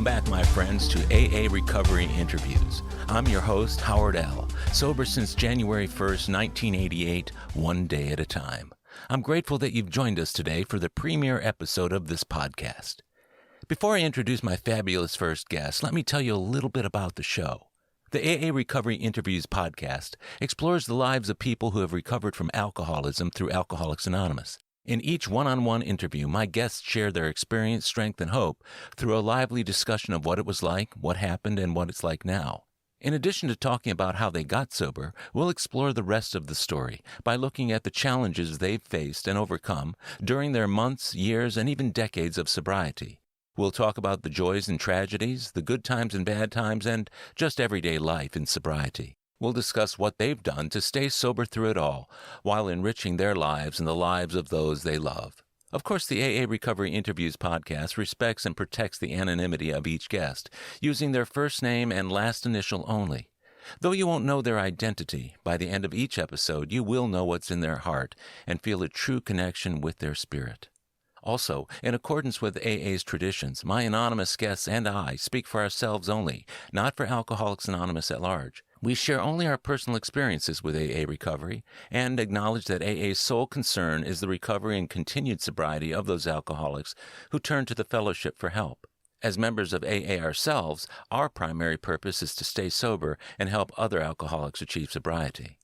Welcome back, my friends, to AA Recovery Interviews. I'm your host, Howard L., sober since January 1st, 1988, one day at a time. I'm grateful that you've joined us today for the premiere episode of this podcast. Before I introduce my fabulous first guest, let me tell you a little bit about the show. The AA Recovery Interviews podcast explores the lives of people who have recovered from alcoholism through Alcoholics Anonymous. In each one-on-one interview, my guests share their experience, strength, and hope through a lively discussion of what it was like, what happened, and what it's like now. In addition to talking about how they got sober, we'll explore the rest of the story by looking at the challenges they've faced and overcome during their months, years, and even decades of sobriety. We'll talk about the joys and tragedies, the good times and bad times, and just everyday life in sobriety. We'll discuss what they've done to stay sober through it all, while enriching their lives and the lives of those they love. Of course, the AA Recovery Interviews podcast respects and protects the anonymity of each guest, using their first name and last initial only. Though you won't know their identity, by the end of each episode, you will know what's in their heart and feel a true connection with their spirit. Also, in accordance with AA's traditions, my anonymous guests and I speak for ourselves only, not for Alcoholics Anonymous at large. We share only our personal experiences with AA recovery and acknowledge that AA's sole concern is the recovery and continued sobriety of those alcoholics who turn to the fellowship for help. As members of AA ourselves, our primary purpose is to stay sober and help other alcoholics achieve sobriety.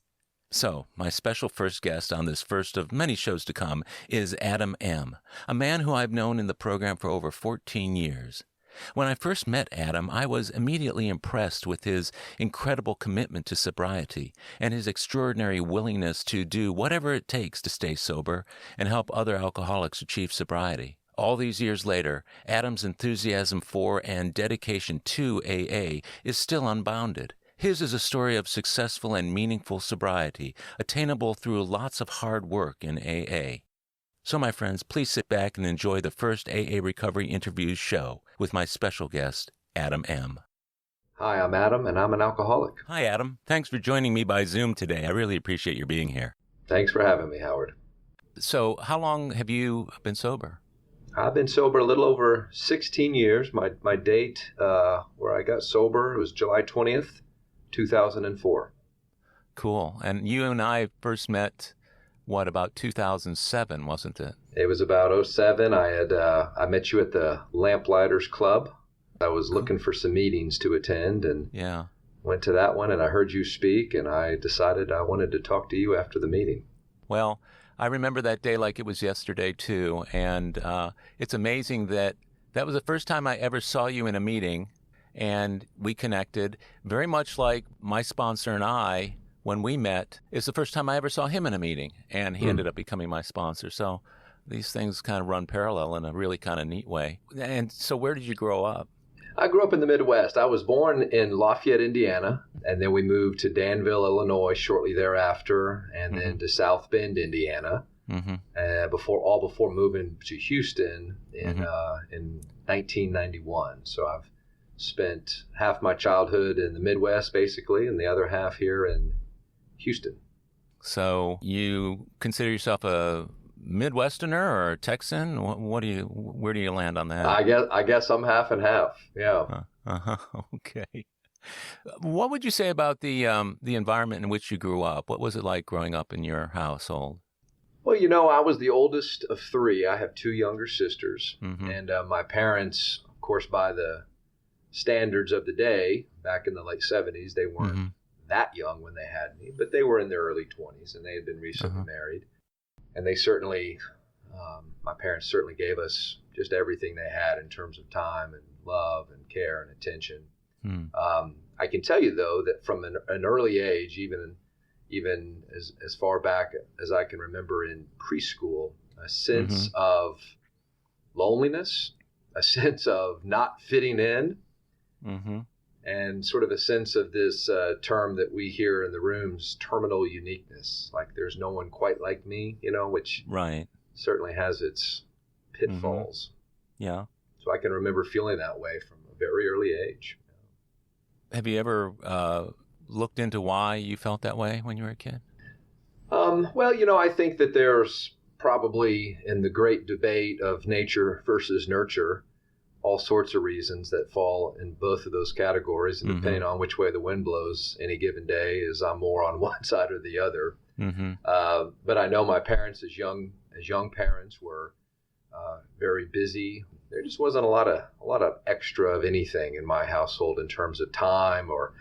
So, my special first guest on this first of many shows to come is Adam M., a man who I've known in the program for over 14 years. When I first met Adam, I was immediately impressed with his incredible commitment to sobriety and his extraordinary willingness to do whatever it takes to stay sober and help other alcoholics achieve sobriety. All these years later, Adam's enthusiasm for and dedication to AA is still unbounded. His is a story of successful and meaningful sobriety, attainable through lots of hard work in AA. So, my friends, please sit back and enjoy the first AA Recovery Interviews show with my special guest, Adam M. Hi, I'm Adam, and I'm an alcoholic. Hi, Adam. Thanks for joining me by Zoom today. I really appreciate your being here. Thanks for having me, Howard. So, how long have you been sober? I've been sober a little over 16 years. My date where I got sober was July 20th, 2004. Cool. And you and I first met, about 2007, wasn't it? It was about 2007. I met you at the Lamplighters Club. I was looking for some meetings to attend and went to that one, and I heard you speak, and I decided I wanted to talk to you after the meeting. Well, I remember that day like it was yesterday, too, and it's amazing that was the first time I ever saw you in a meeting, and we connected, very much like my sponsor and I, when we met, it's the first time I ever saw him in a meeting, and he ended up becoming my sponsor. So these things kind of run parallel in a really kind of neat way. And so where did you grow up? I grew up in the Midwest. I was born in Lafayette, Indiana, and then we moved to Danville, Illinois shortly thereafter, and then to South Bend, Indiana, before moving to Houston in 1991. So I've spent half my childhood in the Midwest, basically, and the other half here in Houston. So you consider yourself a Midwesterner or a Texan? Where do you land on that? I guess I'm half and half. Yeah. Okay. What would you say about the environment in which you grew up? What was it like growing up in your household? Well, I was the oldest of three. I have two younger sisters, and my parents, of course, by the standards of the day, back in the late 70s, they weren't that young when they had me, but they were in their early 20s, and they had been recently married. And they certainly, my parents certainly gave us just everything they had in terms of time and love and care and attention. I can tell you, though, that from an early age, even as far back as I can remember in preschool, a sense of loneliness, a sense of not fitting in, and sort of a sense of this term that we hear in the rooms, terminal uniqueness, like there's no one quite like me, which certainly has its pitfalls. Yeah. So I can remember feeling that way from a very early age. Have you ever looked into why you felt that way when you were a kid? Well, I think that there's probably, in the great debate of nature versus nurture, all sorts of reasons that fall in both of those categories. And depending on which way the wind blows any given day, is I'm more on one side or the other. But I know my parents, as young parents, were very busy. There just wasn't a lot of extra of anything in my household in terms of time or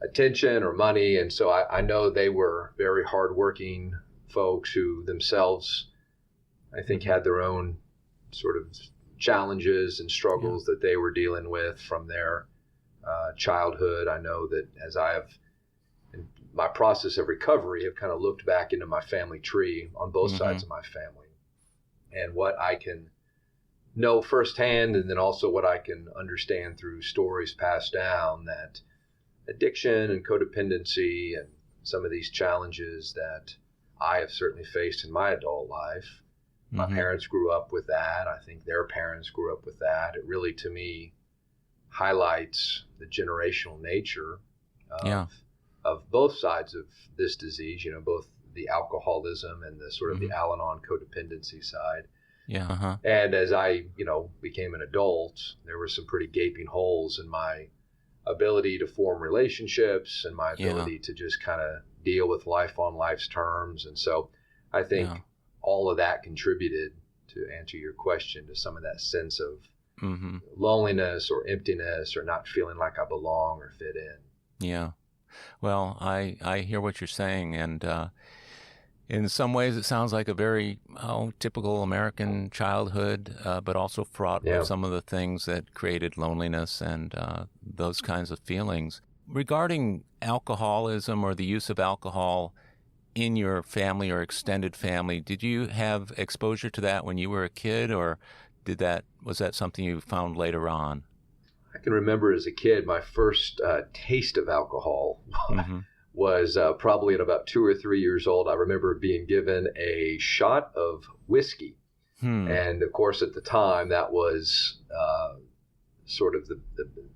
attention or money. And so I know they were very hardworking folks who themselves, I think, had their own sort of challenges and struggles that they were dealing with from their childhood. I know that as I have, in my process of recovery, have kind of looked back into my family tree on both sides of my family, and what I can know firsthand, and then also what I can understand through stories passed down, that addiction and codependency and some of these challenges that I have certainly faced in my adult life. My parents grew up with that. I think their parents grew up with that. It really, to me, highlights the generational nature of both sides of this disease, both the alcoholism and the sort of the Al-Anon codependency side. And as I, became an adult, there were some pretty gaping holes in my ability to form relationships and my ability to just kind of deal with life on life's terms. And so I think all of that contributed, to answer your question, to some of that sense of loneliness or emptiness or not feeling like I belong or fit in. Yeah. Well, I hear what you're saying, and in some ways it sounds like a very typical American childhood, but also fraught with some of the things that created loneliness and those kinds of feelings. Regarding alcoholism or the use of alcohol in your family or extended family, did you have exposure to that when you were a kid, or was that something you found later on? I can remember as a kid, my first taste of alcohol was probably at about 2 or 3 years old. I remember being given a shot of whiskey. And of course, at the time, that was sort of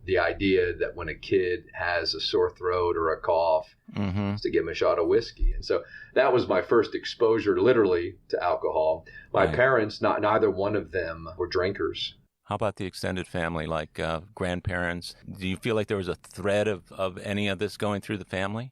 the idea that when a kid has a sore throat or a cough, is to give him a shot of whiskey. And so that was my first exposure, literally, to alcohol. My parents, neither one of them were drinkers. How about the extended family, like grandparents? Do you feel like there was a thread of any of this going through the family?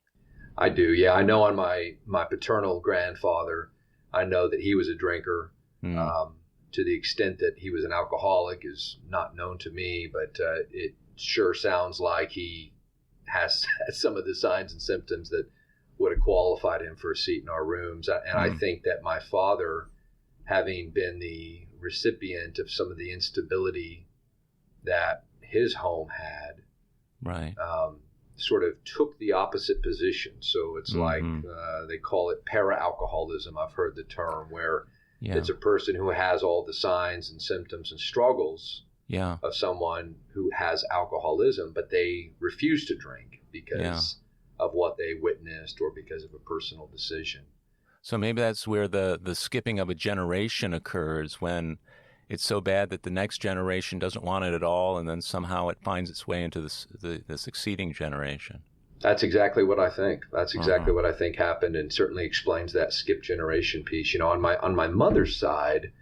I do, yeah. I know on my paternal grandfather, I know that he was a drinker. To the extent that he was an alcoholic is not known to me, but it sure sounds like he has some of the signs and symptoms that would have qualified him for a seat in our rooms. And I think that my father, having been the recipient of some of the instability that his home had, sort of took the opposite position. So it's like they call it para-alcoholism. I've heard the term, where it's a person who has all the signs and symptoms and struggles of someone who has alcoholism, but they refuse to drink because of what they witnessed or because of a personal decision. So maybe that's where the skipping of a generation occurs, when it's so bad that the next generation doesn't want it at all, and then somehow it finds its way into the succeeding generation. That's exactly what I think. That's exactly what I think happened, and certainly explains that skip generation piece. On my mother's side,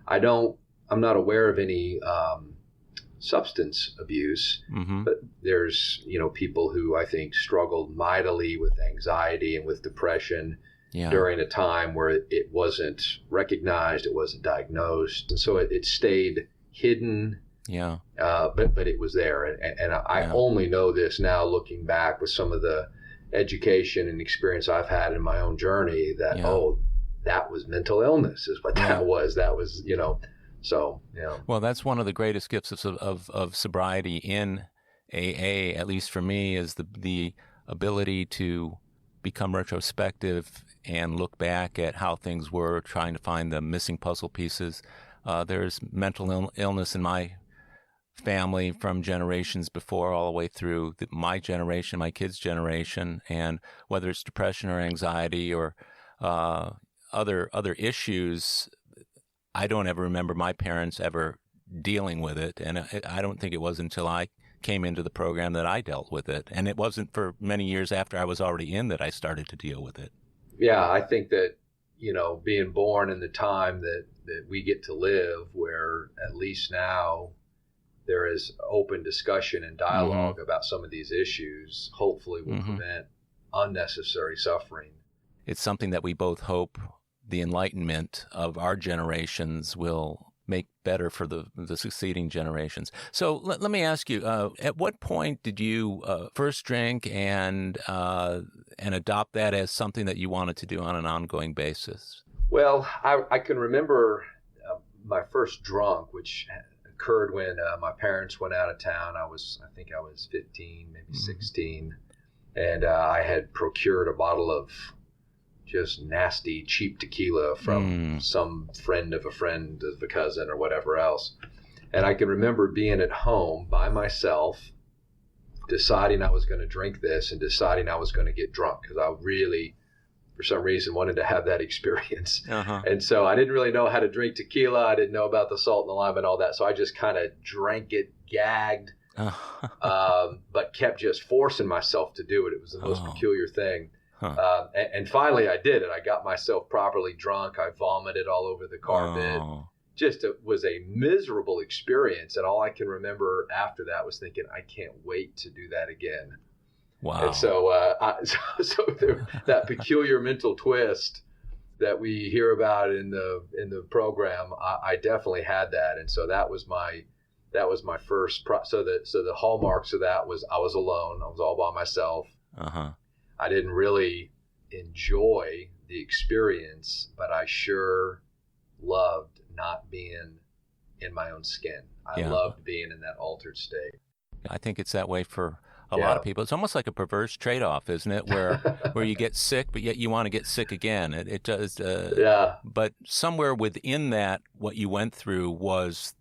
I'm not aware of any substance abuse, but there's people who I think struggled mightily with anxiety and with depression during a time where it wasn't recognized, it wasn't diagnosed, and so it stayed hidden. But it was there, and I only know this now, looking back with some of the education and experience I've had in my own journey, that that was mental illness, is what that was. That was Well, that's one of the greatest gifts of sobriety in AA, at least for me, is the ability to become retrospective and look back at how things were, trying to find the missing puzzle pieces. There's mental illness in my family from generations before, all the way through my generation, my kids' generation, and whether it's depression or anxiety or other issues, I don't ever remember my parents ever dealing with it, and I don't think it was until I came into the program that I dealt with it, and it wasn't for many years after I was already in that I started to deal with it. Yeah, I think that being born in the time that we get to live, where at least now there is open discussion and dialogue about some of these issues, hopefully will prevent unnecessary suffering. It's something that we both hope the enlightenment of our generations will make better for the succeeding generations. So let me ask you, at what point did you first drink and adopt that as something that you wanted to do on an ongoing basis? Well, I can remember my first drunk, which occurred when my parents went out of town. I think I was 15, maybe 16, and I had procured a bottle of just nasty, cheap tequila from some friend of a cousin or whatever else. And I can remember being at home by myself, deciding I was going to drink this and deciding I was going to get drunk because I really, for some reason, wanted to have that experience. And so I didn't really know how to drink tequila. I didn't know about the salt and the lime and all that. So I just kind of drank it, gagged, but kept just forcing myself to do it. It was the most peculiar thing. And finally I did it. I got myself properly drunk. I vomited all over the carpet. Just it was a miserable experience. And all I can remember after that was thinking, I can't wait to do that again. Wow. And so, that peculiar mental twist that we hear about in the program, I definitely had that. And so that was my first. So the hallmarks of that was I was alone. I was all by myself. I didn't really enjoy the experience, but I sure loved not being in my own skin. I loved being in that altered state. I think it's that way for a lot of people. It's almost like a perverse trade-off, isn't it? Where you get sick, but yet you want to get sick again. It does. But somewhere within that, what you went through was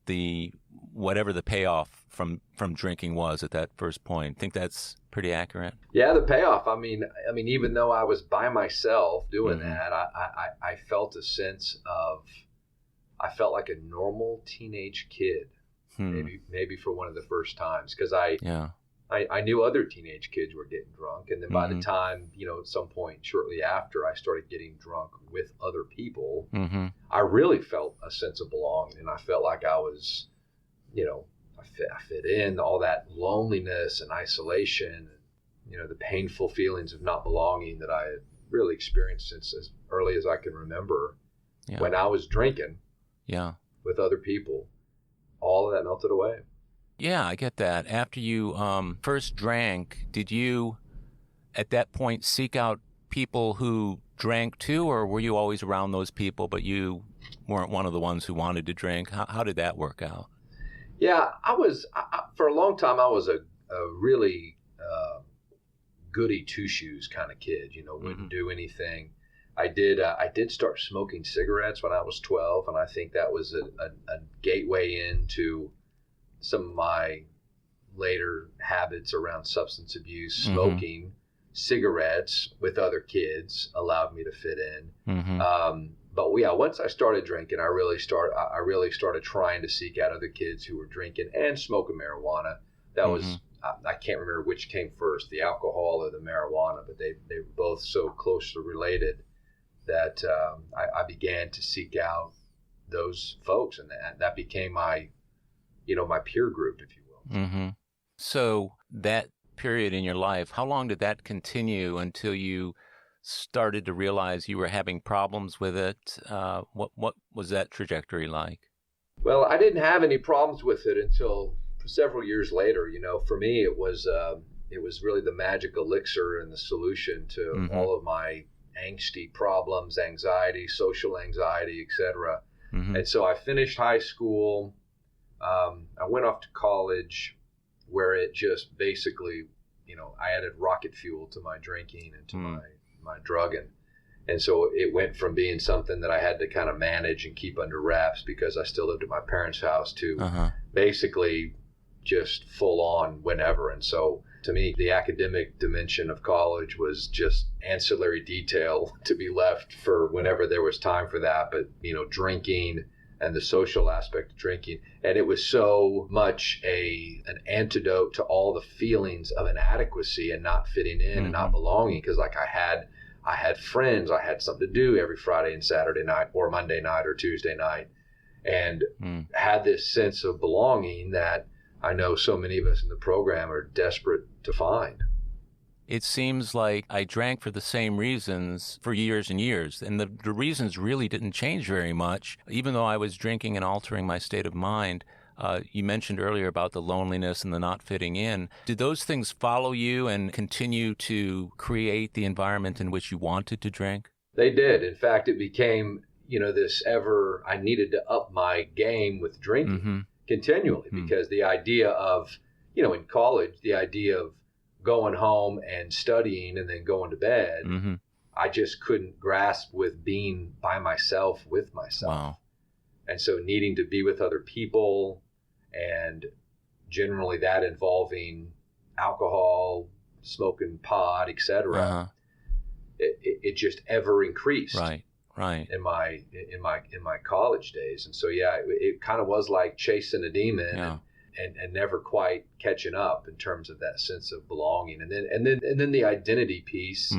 whatever the payoff from drinking was at that first point. I think that's pretty accurate. Yeah, the payoff. I mean, even though I was by myself doing that, I felt a sense of, I felt like a normal teenage kid, maybe for one of the first times, because I knew other teenage kids were getting drunk, and then by the time, at some point shortly after I started getting drunk with other people, I really felt a sense of belonging, and I felt like I was, I fit in. All that loneliness and isolation, the painful feelings of not belonging that I had really experienced since as early as I can remember when I was drinking with other people, all of that melted away. Yeah, I get that. After you first drank, did you at that point seek out people who drank too, or were you always around those people, but you weren't one of the ones who wanted to drink? How did that work out? Yeah, I for a long time, I was a really goody two-shoes kind of kid, wouldn't do anything. I did start smoking cigarettes when I was 12, and I think that was a gateway into some of my later habits around substance abuse. Smoking cigarettes with other kids allowed me to fit in. But once I started drinking, I really started trying to seek out other kids who were drinking and smoking marijuana. That was, I can't remember which came first, the alcohol or the marijuana, but they were both so closely related that I began to seek out those folks, and that became my peer group, if you will. So that period in your life, how long did that continue until you started to realize you were having problems with it? What was that trajectory like? Well, I didn't have any problems with it until several years later. For me, it was really the magic elixir and the solution to all of my angsty problems, anxiety, social anxiety, etc. And so I finished high school. I went off to college, where it just basically, I added rocket fuel to my drinking and to my drugging. And so it went from being something that I had to kind of manage and keep under wraps because I still lived at my parents' house to basically just full on whenever. And so to me, the academic dimension of college was just ancillary detail to be left for whenever there was time for that. But, drinking and the social aspect of drinking. And it was so much an antidote to all the feelings of inadequacy and not fitting in and not belonging. Because I had friends, I had something to do every Friday and Saturday night or Monday night or Tuesday night, and had this sense of belonging that I know so many of us in the program are desperate to find. It seems like I drank for the same reasons for years and years, and the reasons really didn't change very much, even though I was drinking and altering my state of mind. You mentioned earlier about the loneliness and the not fitting in. Did those things follow you and continue to create the environment in which you wanted to drink? They did. In fact, it became, I needed to up my game with drinking continually, because the idea of, in college, the idea of going home and studying and then going to bed, I just couldn't grasp with being by myself with myself. Wow. And so needing to be with other people, and generally that involving alcohol, smoking pot, etc. It just ever increased. Right. In my college days. And so it kind of was like chasing a demon. And never quite catching up in terms of that sense of belonging. And then the identity piece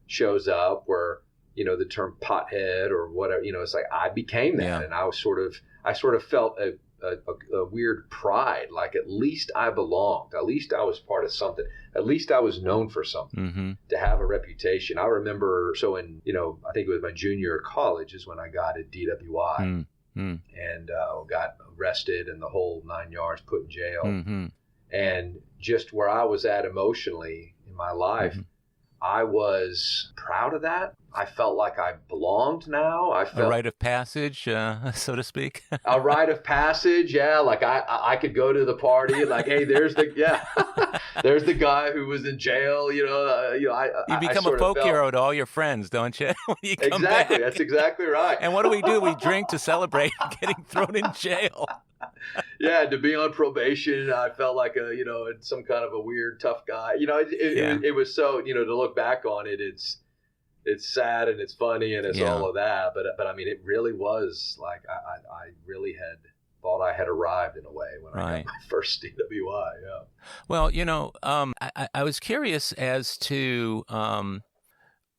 shows up, where, the term pothead or whatever, it's like I became that. And I sort of felt a weird pride, like at least I belonged, at least I was part of something, at least I was known for something, to have a reputation. I remember, so in, I think it was my junior year of college is when I got a DWI. And got arrested and the whole 9 yards, put in jail. And just where I was at emotionally in my life, I was proud of that. I felt like I belonged now. I felt a rite of passage, so to speak. A rite of passage, yeah. Like I could go to the party, like, hey, there's the guy who was in jail. You become a folk hero to all your friends, don't you? When you come exactly, back. That's exactly right. And what do? We drink to celebrate getting thrown in jail. Yeah, to be on probation, I felt like some kind of a weird tough guy. It was so, to look back on it, it's sad and it's funny and it's all of that. But I mean, it really was like I really had thought I had arrived in a way when I got my first DWI. Yeah. Well, I was curious as to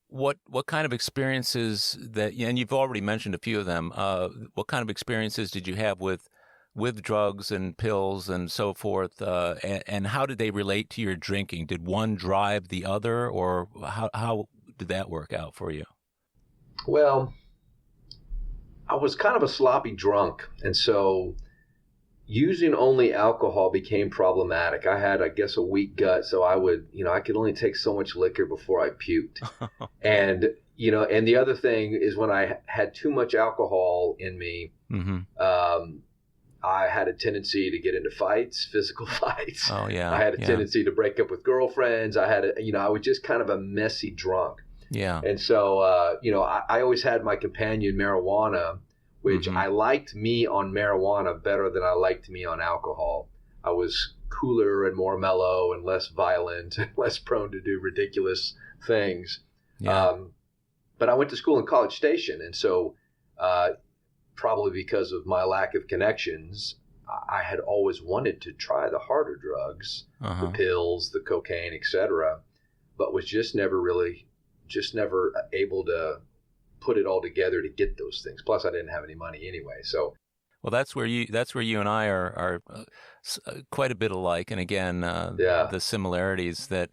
what kind of experiences that, and you've already mentioned a few of them. What kind of experiences did you have with drugs and pills and so forth, and how did they relate to your drinking? Did one drive the other, or how did that work out for you? Well, I was kind of a sloppy drunk, and so using only alcohol became problematic. I had, I guess, a weak gut, so I would, I could only take so much liquor before I puked. And, and the other thing is, when I had too much alcohol in me, I had a tendency to get into fights, physical fights. Oh, yeah. I had a tendency to break up with girlfriends. I was just kind of a messy drunk. Yeah. And so, I always had my companion marijuana, which I liked me on marijuana better than I liked me on alcohol. I was cooler and more mellow and less violent and less prone to do ridiculous things. Yeah. But I went to school in College Station. And so, probably because of my lack of connections, I had always wanted to try the harder drugs, the pills, the cocaine, etc., but was just never able to put it all together to get those things. Plus, I didn't have any money anyway. So, well, that's where you and I are quite a bit alike. And again, the similarities that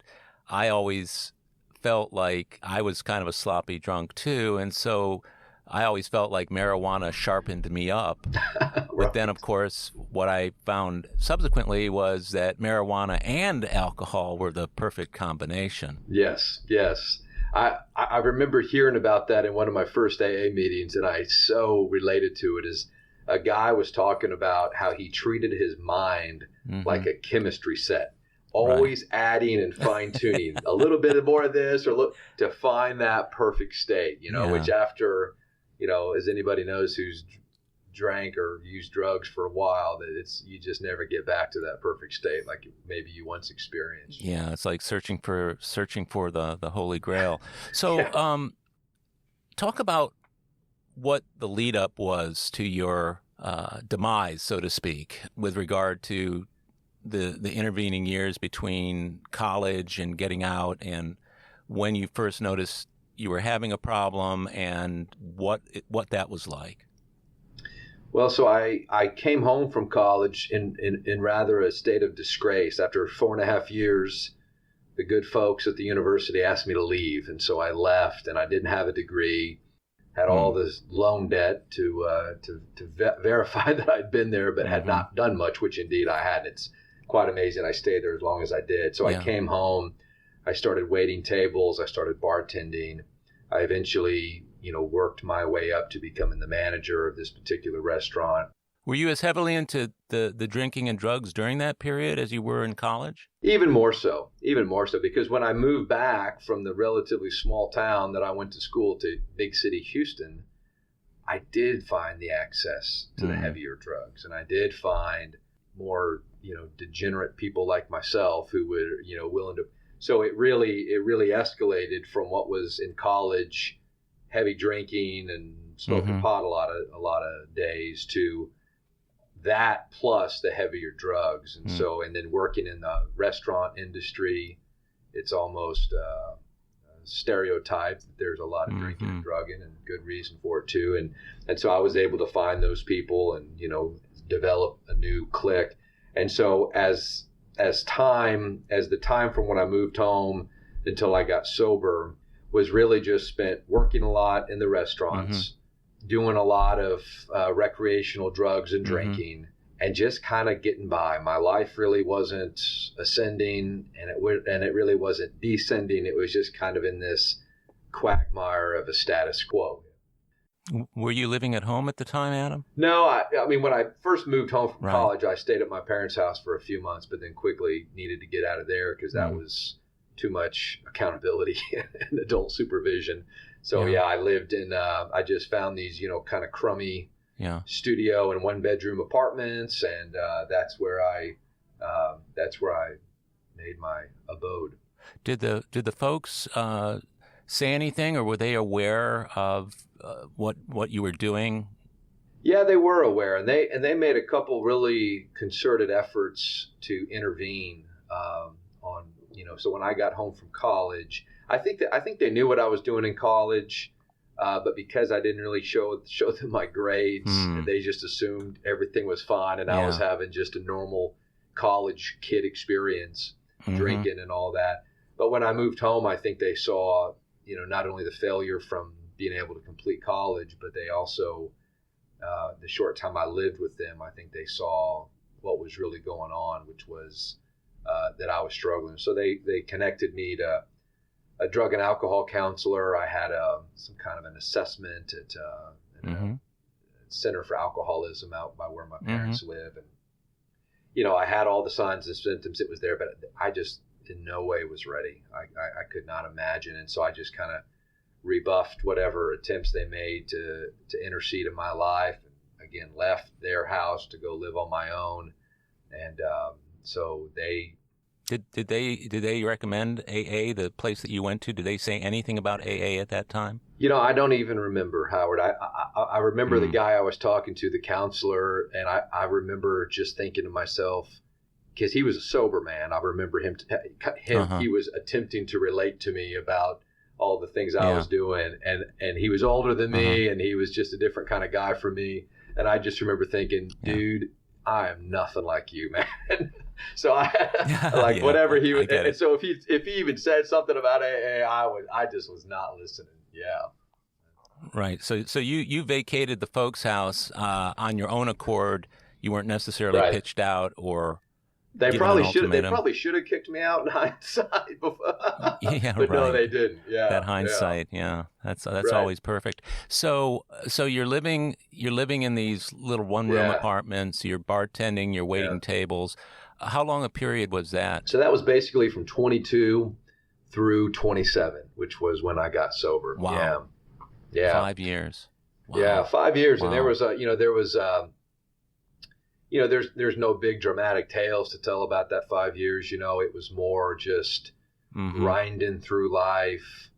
I always felt like I was kind of a sloppy drunk too, and so I always felt like marijuana sharpened me up. Right. But then, of course, what I found subsequently was that marijuana and alcohol were the perfect combination. Yes. I remember hearing about that in one of my first AA meetings, and I so related to it. As a guy was talking about how he treated his mind like a chemistry set, always adding and fine-tuning a little bit more of this to find that perfect state, which after... as anybody knows who's drank or used drugs for a while, that you just never get back to that perfect state like maybe you once experienced. Yeah, it's like searching for the Holy Grail. So, talk about what the lead up was to your demise, so to speak, with regard to the intervening years between college and getting out, and when you first noticed you were having a problem, and what that was like. Well, so I came home from college in rather a state of disgrace. After 4.5 years, the good folks at the university asked me to leave. And so I left, and I didn't have a degree, had all this loan debt to verify that I'd been there, but had not done much, which indeed I hadn't. It's quite amazing I stayed there as long as I did. So I came home, I started waiting tables, I started bartending. I eventually, worked my way up to becoming the manager of this particular restaurant. Were you as heavily into the drinking and drugs during that period as you were in college? Even more so, because when I moved back from the relatively small town that I went to school to big city Houston, I did find the access to the heavier drugs. And I did find more, degenerate people like myself who were, willing to. So it really escalated from what was in college, heavy drinking and smoking pot a lot of days, to that plus the heavier drugs. And so, and then working in the restaurant industry, it's almost stereotyped that there's a lot of drinking and drugging, and good reason for it too. And so I was able to find those people and, develop a new clique. And so as the time from when I moved home until I got sober was really just spent working a lot in the restaurants, doing a lot of recreational drugs and drinking, and just kind of getting by. My life really wasn't ascending, and it really wasn't descending. It was just kind of in this quagmire of a status quo. Were you living at home at the time, Adam? No, I mean, when I first moved home from college, I stayed at my parents' house for a few months, but then quickly needed to get out of there because that was too much accountability and adult supervision. So I lived in, I just found these, kind of crummy studio and 1-bedroom apartments. And that's where I made my abode. Did the folks say anything, or were they aware of what you were doing? Yeah, they were aware, and they made a couple really concerted efforts to intervene on. So when I got home from college, I think they knew what I was doing in college, but because I didn't really show them my grades, they just assumed everything was fine, and I was having just a normal college kid experience, drinking and all that. But when I moved home, I think they saw, not only the failure from being able to complete college, but they also, the short time I lived with them, I think they saw what was really going on, which was that I was struggling. So they connected me to a drug and alcohol counselor. I had some kind of an assessment at a Center for Alcoholism out by where my parents live. And, I had all the signs and symptoms. It was there, but I just in no way was ready. I could not imagine. And so I just kind of rebuffed whatever attempts they made to intercede in my life. And again, left their house to go live on my own. And so they... Did they recommend AA, the place that you went to? Did they say anything about AA at that time? I don't even remember, Howard. I remember the guy I was talking to, the counselor, and I remember just thinking to myself, because he was a sober man, I remember him he was attempting to relate to me about all the things I was doing, and he was older than me, and he was just a different kind of guy for me. And I just remember thinking, dude, I am nothing like you, man. So whatever he would, and so if he even said something about AA, I just was not listening. Yeah. Right. So you vacated the folks' house on your own accord. You weren't necessarily pitched out or. They probably should have kicked me out in hindsight before. But no, they didn't. Yeah. That hindsight, that's always perfect. So you're living in these little one-room apartments, you're bartending, you're waiting tables. How long a period was that? So that was basically from 22 through 27, which was when I got sober. Wow. Yeah. 5 years. Wow. Yeah, 5 years. Wow. And there was there's no big dramatic tales to tell about that 5 years. It was more just grinding through life,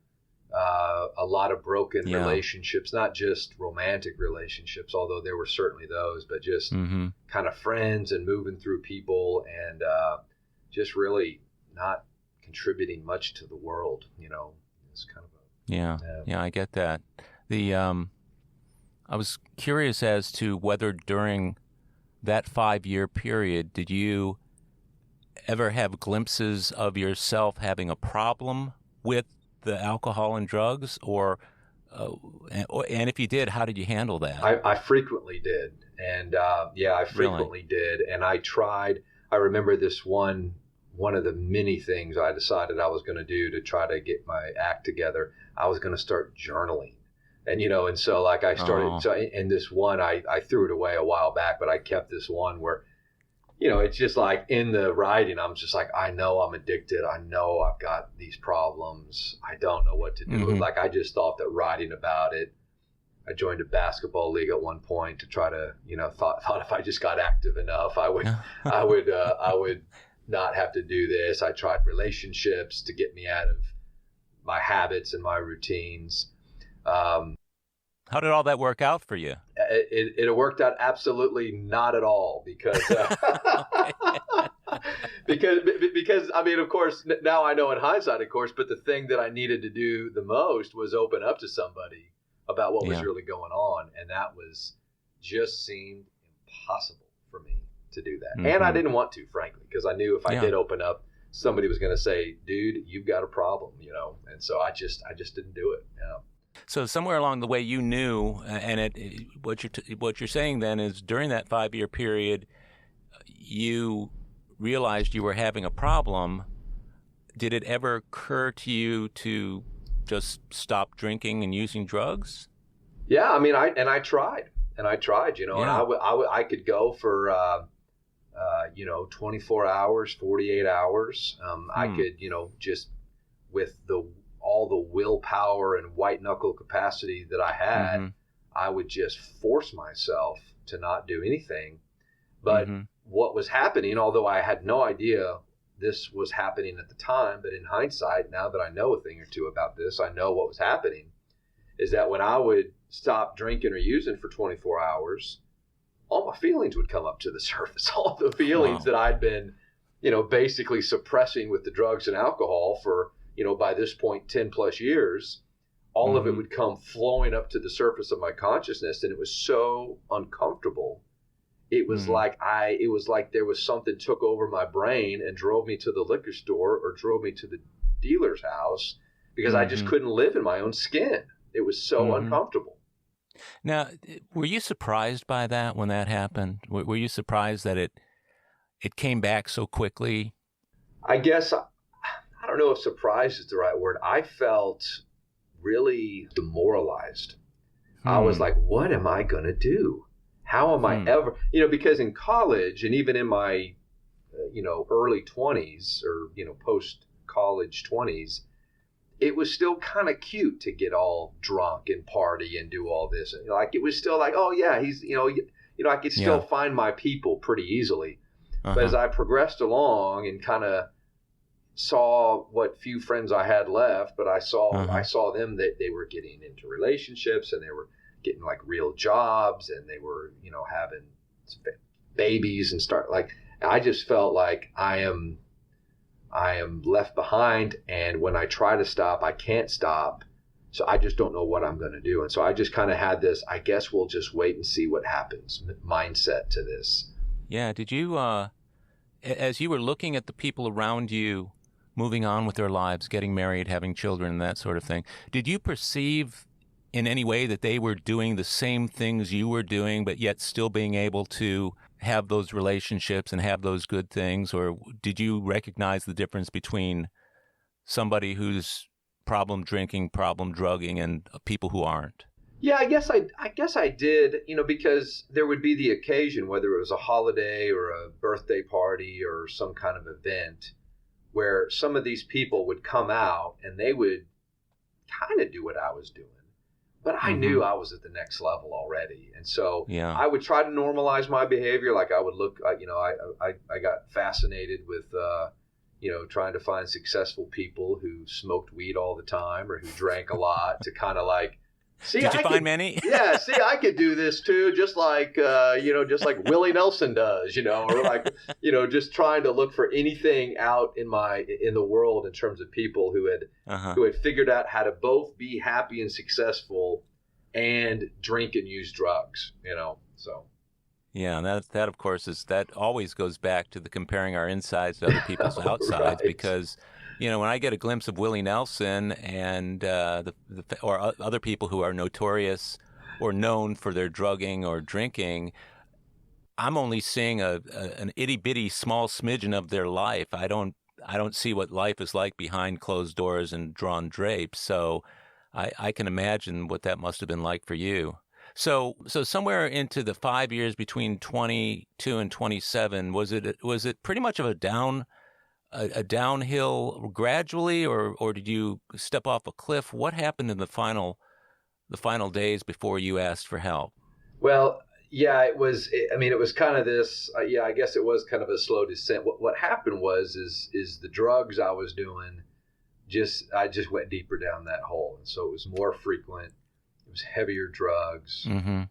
a lot of broken relationships, not just romantic relationships, although there were certainly those, but just kind of friends and moving through people and just really not contributing much to the world. It's kind of I get that. I was curious as to whether during that 5-year period, did you ever have glimpses of yourself having a problem with the alcohol and drugs, and if you did, how did you handle that? I frequently did. And I frequently did. And I remember this one of the many things I decided I was going to do to try to get my act together. I was going to start journaling. And so like I started, and this one, I threw it away a while back, but I kept this one where, it's just like in the writing, I'm just like, I know I'm addicted. I know I've got these problems. I don't know what to do. Mm-hmm. Like, I just thought that writing about it, I joined a basketball league at one point to try to, thought if I just got active enough, I would not have to do this. I tried relationships to get me out of my habits and my routines. How did all that work out for you? It worked out absolutely not at all because because I mean, of course, now I know in hindsight, of course, but the thing that I needed to do the most was open up to somebody about what was really going on, and that just seemed impossible for me to do that. Mm-hmm. And I didn't want to, frankly, because I knew if I did open up, somebody was going to say, "Dude, you've got a problem," and so I just didn't do it. So somewhere along the way, you knew, and what you're saying then is during that 5-year period, you realized you were having a problem. Did it ever occur to you to just stop drinking and using drugs? Yeah, I mean, I tried, and I could go for 24 hours, 48 hours. I could, just with all the willpower and white knuckle capacity that I had, mm-hmm. I would just force myself to not do anything. But mm-hmm. what was happening, although I had no idea this was happening at the time, but in hindsight, now that I know a thing or two about this, I know what was happening, is that when I would stop drinking or using for 24 hours, all my feelings would come up to the surface. All the feelings that I'd been, basically suppressing with the drugs and alcohol for, by this point, 10 plus years, all mm-hmm. of it would come flowing up to the surface of my consciousness. And it was so uncomfortable. It was mm-hmm. It was like there was something took over my brain and drove me to the liquor store or drove me to the dealer's house because mm-hmm. I just couldn't live in my own skin. It was so mm-hmm. uncomfortable. Now, were you surprised by that when that happened? Were you surprised that it came back so quickly? I guess, I don't know if surprised is the right word. I felt really demoralized. I was like, what am I going to do? How am I ever, because in college and even in my, early 20s or, post-college 20s, it was still kind of cute to get all drunk and party and do all this. And, like, it was still like, oh yeah, he's, I could still find my people pretty easily. Uh-huh. But as I progressed along and kind of saw what few friends I had left, but I saw them that they were getting into relationships and they were getting like real jobs and they were, having babies and I just felt like I am left behind, and when I try to stop, I can't stop. So I just don't know what I'm going to do. And so I just kind of had this, I guess we'll just wait and see what happens mindset to this. Yeah. Did you, as you were looking at the people around you moving on with their lives, getting married, having children, and that sort of thing, did you perceive in any way that they were doing the same things you were doing, but yet still being able to have those relationships and have those good things? Or did you recognize the difference between somebody who's problem drinking, problem drugging, and people who aren't? Yeah, I guess I did, because there would be the occasion, whether it was a holiday or a birthday party or some kind of event, where some of these people would come out and they would kind of do what I was doing. But I mm-hmm. knew I was at the next level already. And so I would try to normalize my behavior. Like I would look, I got fascinated with, trying to find successful people who smoked weed all the time or who drank a lot to kind of like, see, did you find many? Yeah, see, I could do this too, just like Willie Nelson does, or like, just trying to look for anything out in the world in terms of people who had figured out how to both be happy and successful and drink and use drugs, so. Yeah, and that of course that always goes back to the comparing our insides to other people's outsides, Right. because when I get a glimpse of Willie Nelson and or other people who are notorious or known for their drugging or drinking, I'm only seeing an itty bitty small smidgen of their life. I don't see what life is like behind closed doors and drawn drapes. So I can imagine what that must have been like for you. So somewhere into the 5 years between 22 and 27, was it pretty much of a downhill gradually, or did you step off a cliff? What happened in the final days before you asked for help? Well, yeah, it was kind of this. I guess it was kind of a slow descent. What happened is the drugs I was doing, I just went deeper down that hole, and so it was more frequent. It was heavier drugs. Mm-hmm.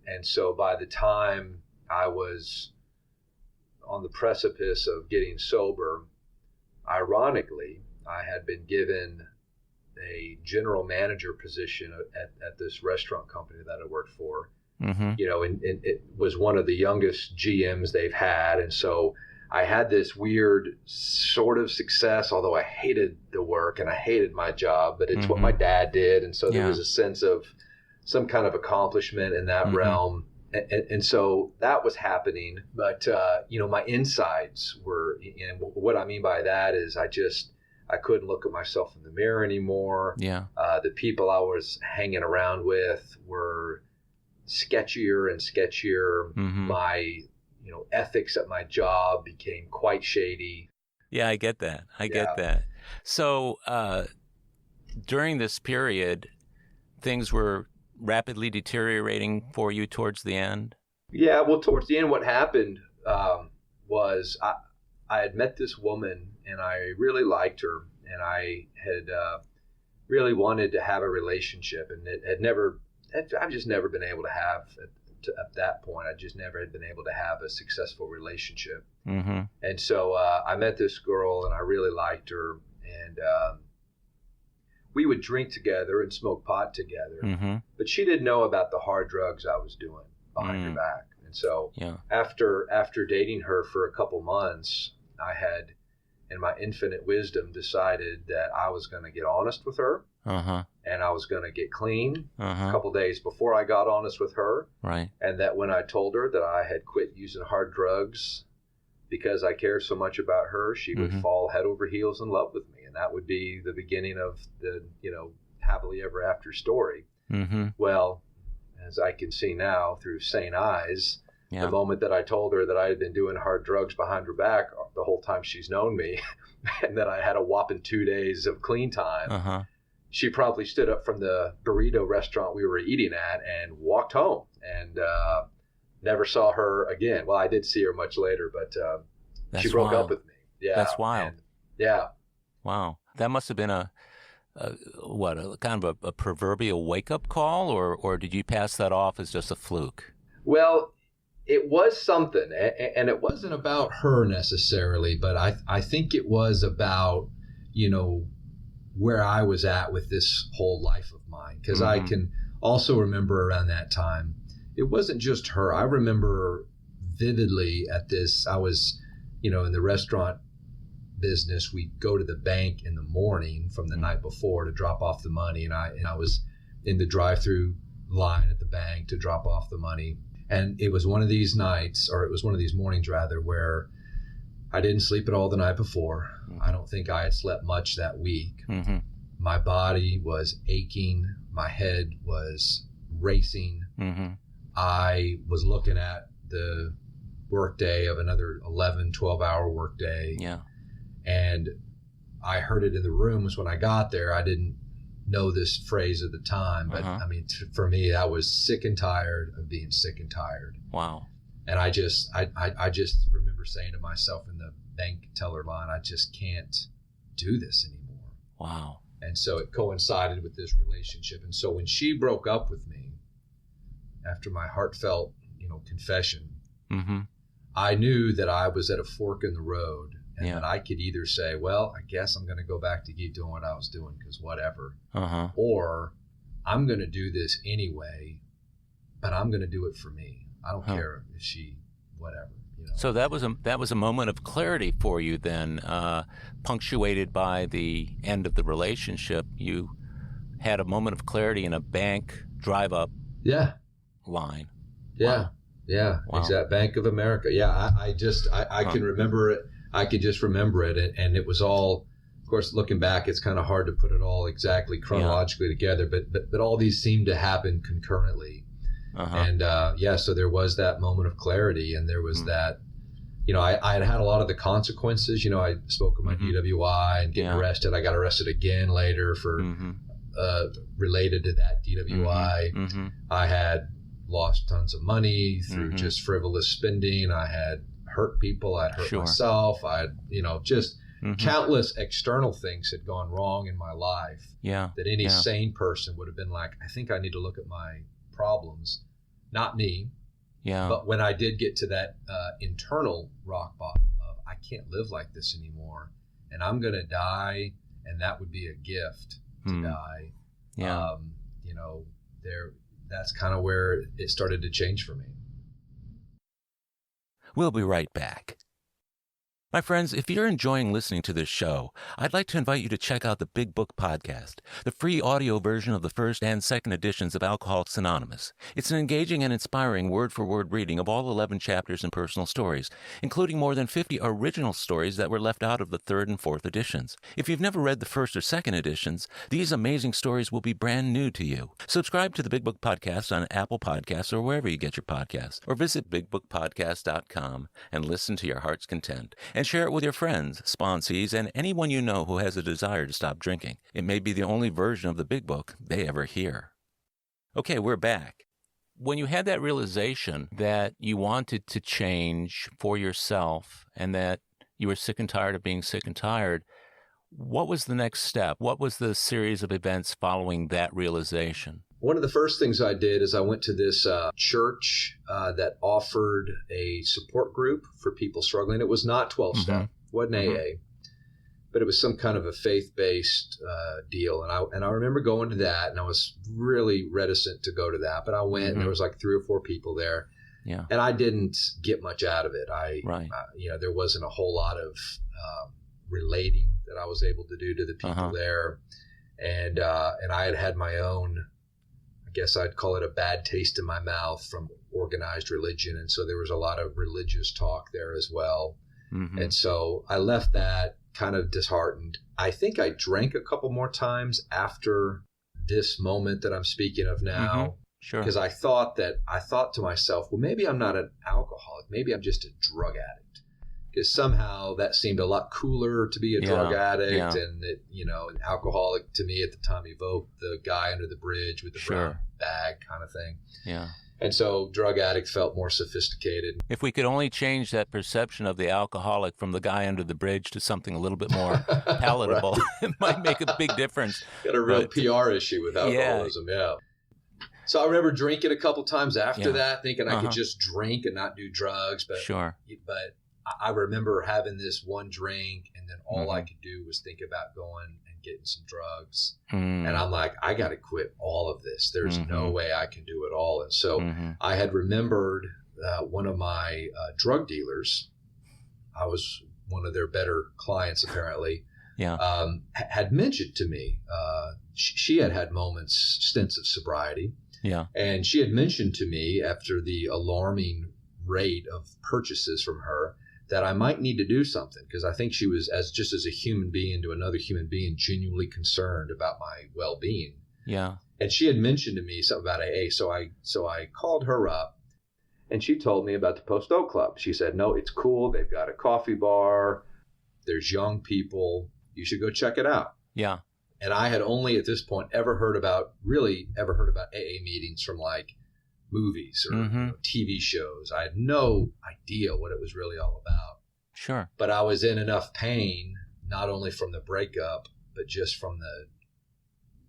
And so by the time I was on the precipice of getting sober, ironically, I had been given a general manager position at this restaurant company that I worked for. Mm-hmm. And it was one of the youngest GMs they've had. And so I had this weird sort of success, although I hated the work and I hated my job, but it's what my dad did. And so there was a sense of some kind of accomplishment in that realm. And so that was happening. But, my insides were, and what I mean by that is I couldn't look at myself in the mirror anymore. Yeah. The people I was hanging around with were sketchier and sketchier. Mm-hmm. My ethics at my job became quite shady. Yeah, I get that. I get that. So during this period, things were rapidly deteriorating for you towards the end? Yeah, well, towards the end, what happened was I had met this woman, and I really liked her, and I had really wanted to have a relationship, and I've just never been able to have at that point. I just never had been able to have a successful relationship. Mm-hmm. And so I met this girl, and I really liked her, and we would drink together and smoke pot together. Mm-hmm. But she didn't know about the hard drugs I was doing behind her back. And so after dating her for a couple months, I had, in my infinite wisdom, decided that I was going to get honest with her. Uh-huh. And I was going to get clean uh-huh. a couple days before I got honest with her. Right. And that when I told her that I had quit using hard drugs because I cared so much about her, she would fall head over heels in love with me. And that would be the beginning of the, happily ever after story. Mm-hmm. Well, as I can see now through sane eyes, the moment that I told her that I had been doing hard drugs behind her back the whole time she's known me, and that I had a whopping 2 days of clean time, she promptly stood up from the burrito restaurant we were eating at and walked home, and never saw her again. Well, I did see her much later, but she broke up with me. Yeah, that's wild. And, wow. That must have been a kind of a proverbial wake-up call, or did you pass that off as just a fluke? Well, it was something, and it wasn't about her necessarily, but I think it was about, where I was at with this whole life of mine. Because I can also remember around that time, it wasn't just her. I remember vividly at this, I was, in the restaurant business. We'd go to the bank in the morning from the night before to drop off the money. And I was in the drive-through line at the bank to drop off the money. And it was one of these nights, or it was one of these mornings rather, where I didn't sleep at all the night before. I don't think I had slept much that week. Mm-hmm. My body was aching. My head was racing. Mm-hmm. I was looking at the workday of another 11, 12-hour workday. Yeah. And I heard it in the rooms when I got there. I didn't know this phrase at the time, but I mean, for me, I was sick and tired of being sick and tired. Wow. And I just remember saying to myself in the bank teller line, I just can't do this anymore. Wow. And so it coincided with this relationship. And so when she broke up with me, after my heartfelt, confession, I knew that I was at a fork in the road, and that I could either say, well, I guess I'm going to go back to keep doing what I was doing because whatever, or I'm going to do this anyway, but I'm going to do it for me. I don't care if she, whatever. You know? So that was a moment of clarity for you then, punctuated by the end of the relationship. You had a moment of clarity in a bank drive-up line. Yeah. Wow. Yeah. Wow. Exact. Bank of America. Yeah. I can remember it. I could just remember it. And it was all, of course, looking back, it's kind of hard to put it all exactly chronologically together, but all these seemed to happen concurrently. And so there was that moment of clarity, and there was that, you know, I had a lot of the consequences. You know, I spoke of my DWI and getting arrested. I got arrested again later for related to that DWI. I had lost tons of money through just frivolous spending. I had hurt people. I'd hurt myself. I'd, you know, just countless external things had gone wrong in my life that any sane person would have been like, I think I need to look at my problems, not me. But when I did get to that internal rock bottom of, I can't live like this anymore, and I'm going to die, and that would be a gift to die. You know, that's kind of where it started to change for me. We'll be right back. My friends, if you're enjoying listening to this show, I'd like to invite you to check out the Big Book Podcast, the free audio version of the first and second editions of Alcoholics Anonymous. It's an engaging and inspiring word-for-word reading of all 11 chapters and personal stories, including more than 50 original stories that were left out of the third and fourth editions. If you've never read the first or second editions, these amazing stories will be brand new to you. Subscribe to the Big Book Podcast on Apple Podcasts or wherever you get your podcasts, or visit bigbookpodcast.com and listen to your heart's content. And share it with your friends, sponsees, and anyone you know who has a desire to stop drinking. It may be the only version of the Big Book they ever hear. Okay, we're back. When you had that realization that you wanted to change for yourself and that you were sick and tired of being sick and tired, what was the next step? What was the series of events following that realization? One of the first things I did is I went to this church that offered a support group for people struggling. It was not 12-step, wasn't AA, but it was some kind of a faith-based deal. And I remember going to that, and I was really reticent to go to that, but I went, and there was like 3 or 4 people there, and I didn't get much out of it. You know, there wasn't a whole lot of relating that I was able to do to the people there, and I had my own, I guess I'd call it, a bad taste in my mouth from organized religion. And so there was a lot of religious talk there as well. And so I left that kind of disheartened. I think I drank a couple more times after this moment that I'm speaking of now. Because I thought to myself, well, maybe I'm not an alcoholic. Maybe I'm just a drug addict. Because somehow that seemed a lot cooler to be a drug addict, and it, you know, an alcoholic to me at the time evoked the guy under the bridge with the brown bag kind of thing. And so drug addict felt more sophisticated. If we could only change that perception of the alcoholic from the guy under the bridge to something a little bit more palatable, it might make a big difference. Got a real PR issue with alcoholism, So I remember drinking a couple times after that, thinking I could just drink and not do drugs. But I remember having this one drink, and then all I could do was think about going and getting some drugs. And I'm like, I got to quit all of this. There's no way I can do it all. And so I had remembered one of my drug dealers. I was one of their better clients, apparently, had mentioned to me, she had moments, stints of sobriety. And she had mentioned to me, after the alarming rate of purchases from her, that I might need to do something, because I think she was, as a human being to another human being, genuinely concerned about my well-being. And she had mentioned to me something about AA. So I called her up, and she told me about the Post Oak Club. She said, no, it's cool. They've got a coffee bar. There's young people. You should go check it out. And I had only at this point ever heard about AA meetings from like movies or TV shows. I had no idea what it was really all about. But I was in enough pain, not only from the breakup, but just from the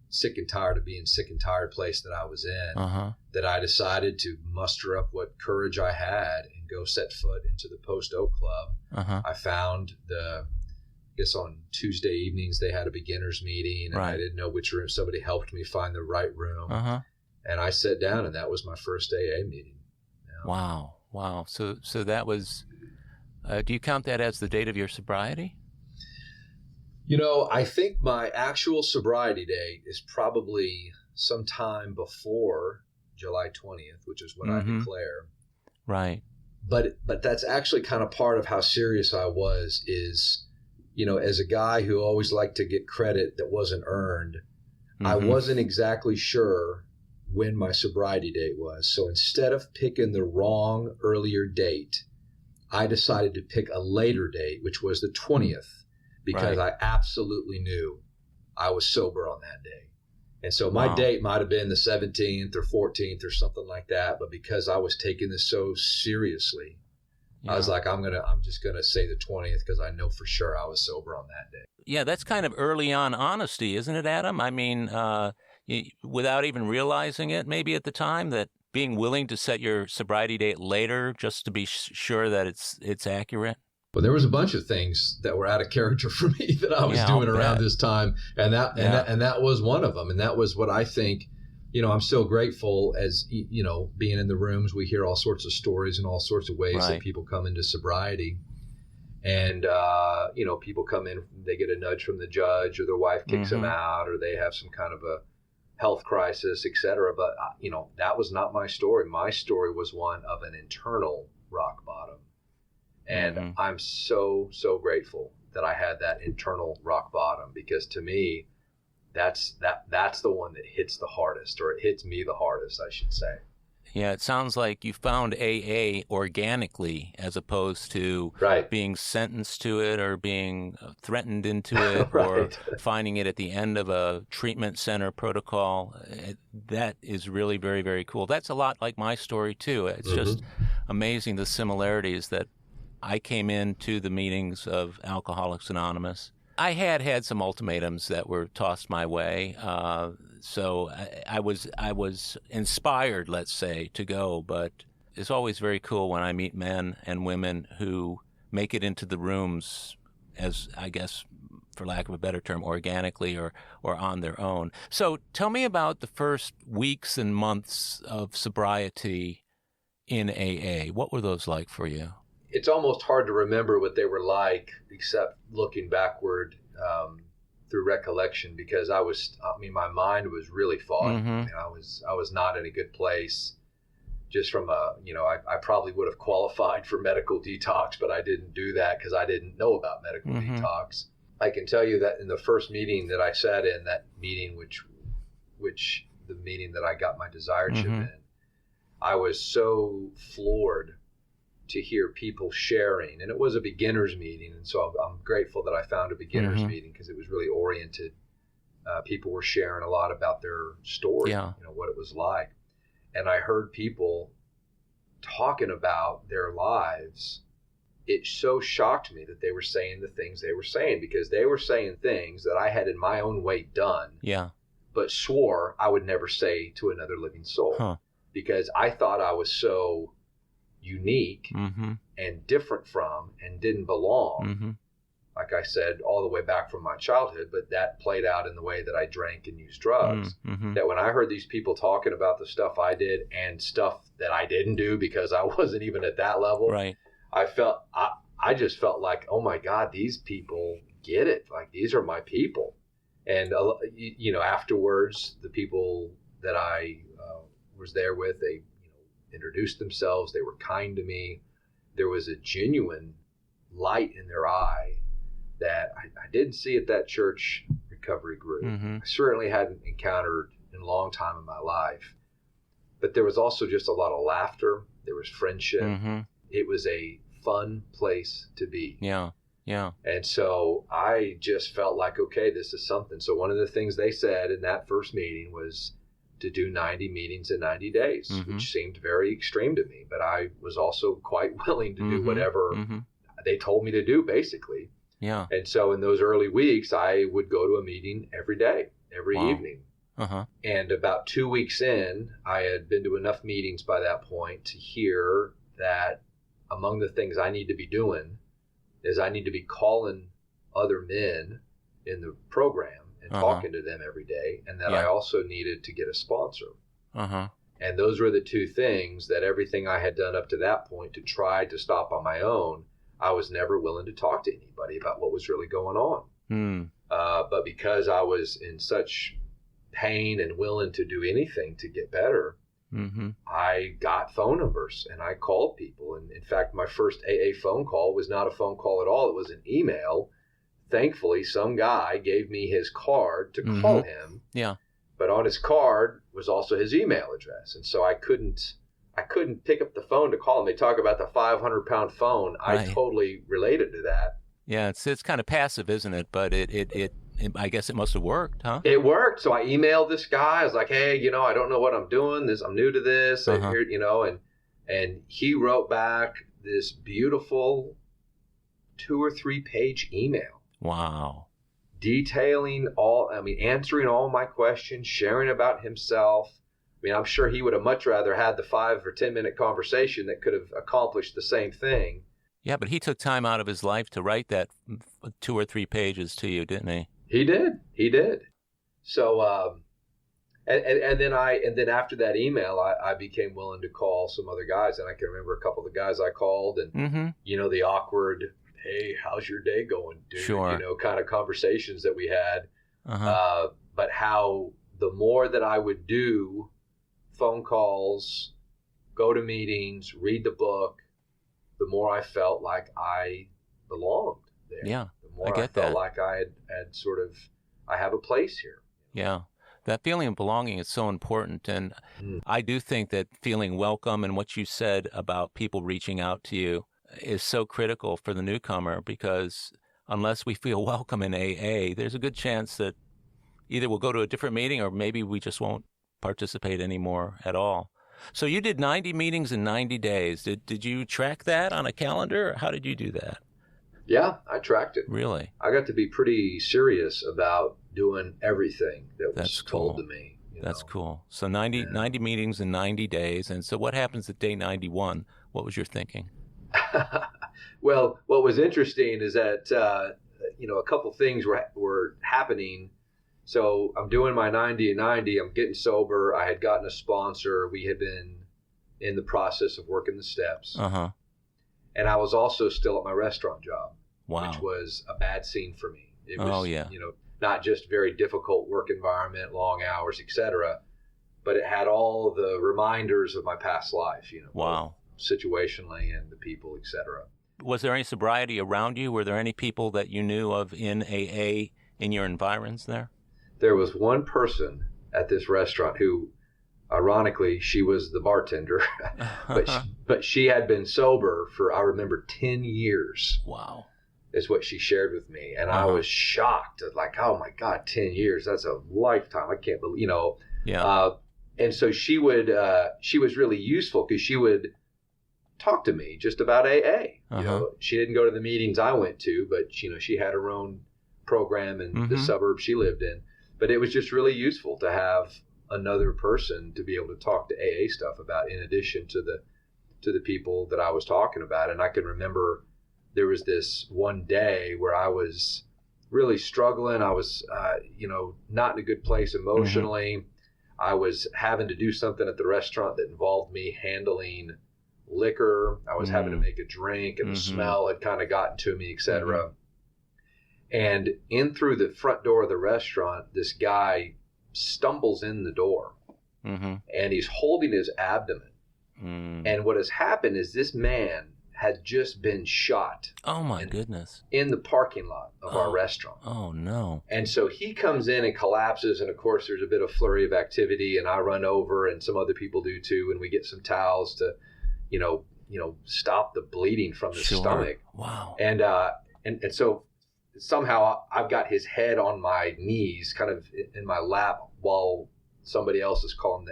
sick and tired of being sick and tired place that I was in, that I decided to muster up what courage I had and go set foot into the Post Oak Club. I found the guess on Tuesday evenings they had a beginner's meeting, and I didn't know which room. Somebody helped me find the right room, and I sat down, and that was my first AA meeting. Yeah. Wow. So that was. Do you count that as the date of your sobriety? I think my actual sobriety date is probably sometime before July 20th, which is when I declare. Right. But that's actually kind of part of how serious I was is, as a guy who always liked to get credit that wasn't earned, I wasn't exactly sure when my sobriety date was. So instead of picking the wrong earlier date, I decided to pick a later date, which was the 20th, because I absolutely knew I was sober on that day. And so my date might have been the 17th or 14th or something like that. But because I was taking this so seriously, I was like, I'm just going to say the 20th because I know for sure I was sober on that day. Yeah, that's kind of early on honesty, isn't it, Adam? I mean, without even realizing it, maybe at the time, that being willing to set your sobriety date later just to be sure that it's accurate. Well, there was a bunch of things that were out of character for me that I was doing around this time, and that was one of them. And that was what I think. I'm so grateful as being in the rooms. We hear all sorts of stories and all sorts of ways that people come into sobriety, and people come in, they get a nudge from the judge, or their wife kicks them out, or they have some kind of a health crisis, etc. But that was not my story. My story was one of an internal rock bottom. And I'm so, so grateful that I had that internal rock bottom, because to me, that's the one that hits the hardest, or it hits me the hardest, I should say. Yeah, it sounds like you found AA organically as opposed to being sentenced to it or being threatened into it or finding it at the end of a treatment center protocol. That is really very, very cool. That's a lot like my story, too. It's just amazing the similarities that I came into the meetings of Alcoholics Anonymous. I had some ultimatums that were tossed my way, so I was inspired, let's say, to go. But it's always very cool when I meet men and women who make it into the rooms, as I guess, for lack of a better term, organically or on their own. So tell me about the first weeks and months of sobriety in AA. What were those like for you? It's almost hard to remember what they were like, except looking backward through recollection, because my mind was really foggy. I was not in a good place. Just from I probably would have qualified for medical detox, but I didn't do that because I didn't know about medical detox. I can tell you that in the first meeting that I sat in, that meeting which the meeting that I got my desireship in, I was so floored to hear people sharing, and it was a beginner's meeting, and so I'm grateful that I found a beginner's meeting, because it was really oriented. People were sharing a lot about their story, what it was like, and I heard people talking about their lives. It so shocked me that they were saying the things they were saying, because they were saying things that I had in my own way done, but swore I would never say to another living soul, because I thought I was so unique and different from and didn't belong, like I said, all the way back from my childhood. But that played out in the way that I drank and used drugs. That when I heard these people talking about the stuff I did and stuff that I didn't do because I wasn't even at that level, I just felt like, oh my God, these people get it. Like, these are my people. And afterwards, the people that I was there with, they introduced themselves. They were kind to me. There was a genuine light in their eye that I didn't see at that church recovery group. I certainly hadn't encountered in a long time in my life. But there was also just a lot of laughter. There was friendship. It was a fun place to be. And so I just felt like, okay, this is something. So one of the things they said in that first meeting was to do 90 meetings in 90 days, which seemed very extreme to me, but I was also quite willing to do whatever they told me to do, basically. And so in those early weeks, I would go to a meeting every day, every evening. And about 2 weeks in, I had been to enough meetings by that point to hear that among the things I need to be doing is I need to be calling other men in the program and talking to them every day, and that I also needed to get a sponsor. And those were the two things that everything I had done up to that point to try to stop on my own, I was never willing to talk to anybody about what was really going on. But because I was in such pain and willing to do anything to get better, I got phone numbers and I called people. And in fact, my first AA phone call was not a phone call at all. It was an email. Thankfully, some guy gave me his card to call him. Yeah. But on his card was also his email address. And so I couldn't pick up the phone to call him. They talk about the 500-pound phone. Right. I totally related to that. Yeah, it's kind of passive, isn't it? But it I guess it must have worked, huh? It worked. So I emailed this guy. I was like, hey, I don't know what I'm doing. I'm new to this. And he wrote back this beautiful 2 or 3 page email. Wow. Detailing answering all my questions, sharing about himself. I'm sure he would have much rather had the 5 or 10 minute conversation that could have accomplished the same thing. Yeah, but he took time out of his life to write that 2 or 3 pages to you, didn't he? He did. So, and then after that email, I became willing to call some other guys, and I can remember a couple of the guys I called, and the awkward, hey, how's your day going, dude? Sure. Kind of conversations that we had. But how the more that I would do phone calls, go to meetings, read the book, the more I felt like I belonged there. Yeah, the more I get felt that. like I had sort of, I have a place here. Yeah. That feeling of belonging is so important. And I do think that feeling welcome and what you said about people reaching out to you is so critical for the newcomer, because unless we feel welcome in AA, there's a good chance that either we'll go to a different meeting or maybe we just won't participate anymore at all. So you did 90 meetings in 90 days. Did you track that on a calendar, or how did you do that? Yeah, I tracked it. Really? I got to be pretty serious about doing everything that was told to me. That's cool. So 90 meetings in 90 days. And so what happens at day 91? What was your thinking? Well, what was interesting is that, a couple things were happening. So I'm doing my 90 and 90. I'm getting sober. I had gotten a sponsor. We had been in the process of working the steps. And I was also still at my restaurant job, which was a bad scene for me. It was, not just very difficult work environment, long hours, etc., but it had all the reminders of my past life, situationally and the people, etc. Was there any sobriety around you? Were there any people that you knew of in AA in your environs there? There was one person at this restaurant who, ironically, she was the bartender, but she had been sober for, I remember, 10 years. Wow. Is what she shared with me. And I was shocked. Like, oh my God, 10 years. That's a lifetime. I can't believe, and so she was really useful because she would talk to me just about AA. She didn't go to the meetings I went to, but she had her own program in the suburb she lived in. But it was just really useful to have another person to be able to talk to AA stuff about, in addition to the people that I was talking about. And I can remember there was this one day where I was really struggling. I was, not in a good place emotionally. I was having to do something at the restaurant that involved me handling liquor. I was having to make a drink, and the smell had kind of gotten to me, etc. And in through the front door of the restaurant, this guy stumbles in the door, and he's holding his abdomen. And what has happened is this man had just been shot. Oh my goodness. In the parking lot of our restaurant. Oh no. And so he comes in and collapses, and of course there's a bit of flurry of activity, and I run over, and some other people do too, and we get some towels to, stop the bleeding from the stomach. Wow. And so somehow I've got his head on my knees, kind of in my lap, while somebody else is calling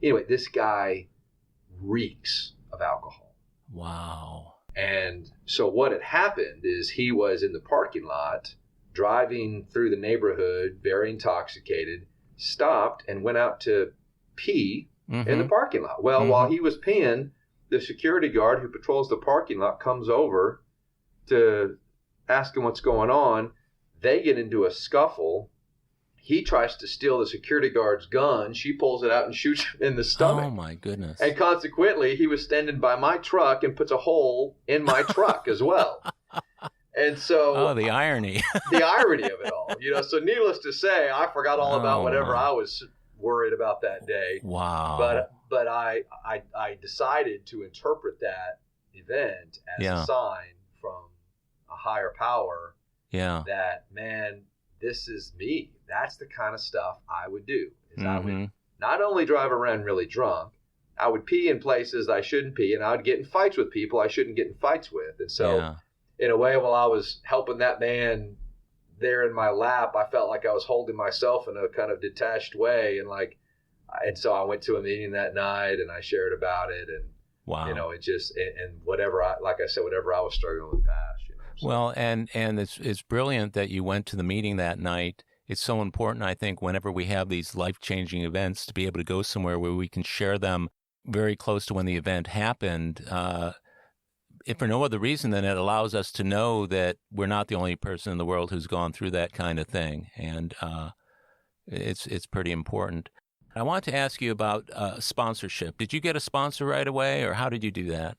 anyway, this guy reeks of alcohol. Wow. And so what had happened is he was in the parking lot driving through the neighborhood, very intoxicated, stopped and went out to pee in the parking lot. Well, while he was peeing, the security guard who patrols the parking lot comes over to ask him what's going on. They get into a scuffle. He tries to steal the security guard's gun. She pulls it out and shoots him in the stomach. Oh, my goodness. And consequently, he was standing by my truck and puts a hole in my truck as well. And so... Oh, the irony. The irony of it all. So needless to say, I forgot all about whatever I was worried about that day. Wow. But I decided to interpret that event as a sign from a higher power that, man, this is me. That's the kind of stuff I would do. I would not only drive around really drunk, I would pee in places I shouldn't pee, and I would get in fights with people I shouldn't get in fights with. And so in a way, while I was helping that man there in my lap, I felt like I was holding myself in a kind of detached way. And so I went to a meeting that night and I shared about it. And, it just, and whatever like I said, whatever I was struggling with past. So. Well, and it's brilliant that you went to the meeting that night. It's so important, I think, whenever we have these life-changing events, to be able to go somewhere where we can share them very close to when the event happened. If for no other reason than it allows us to know that we're not the only person in the world who's gone through that kind of thing. And it's pretty important. I want to ask you about sponsorship. Did you get a sponsor right away, or how did you do that?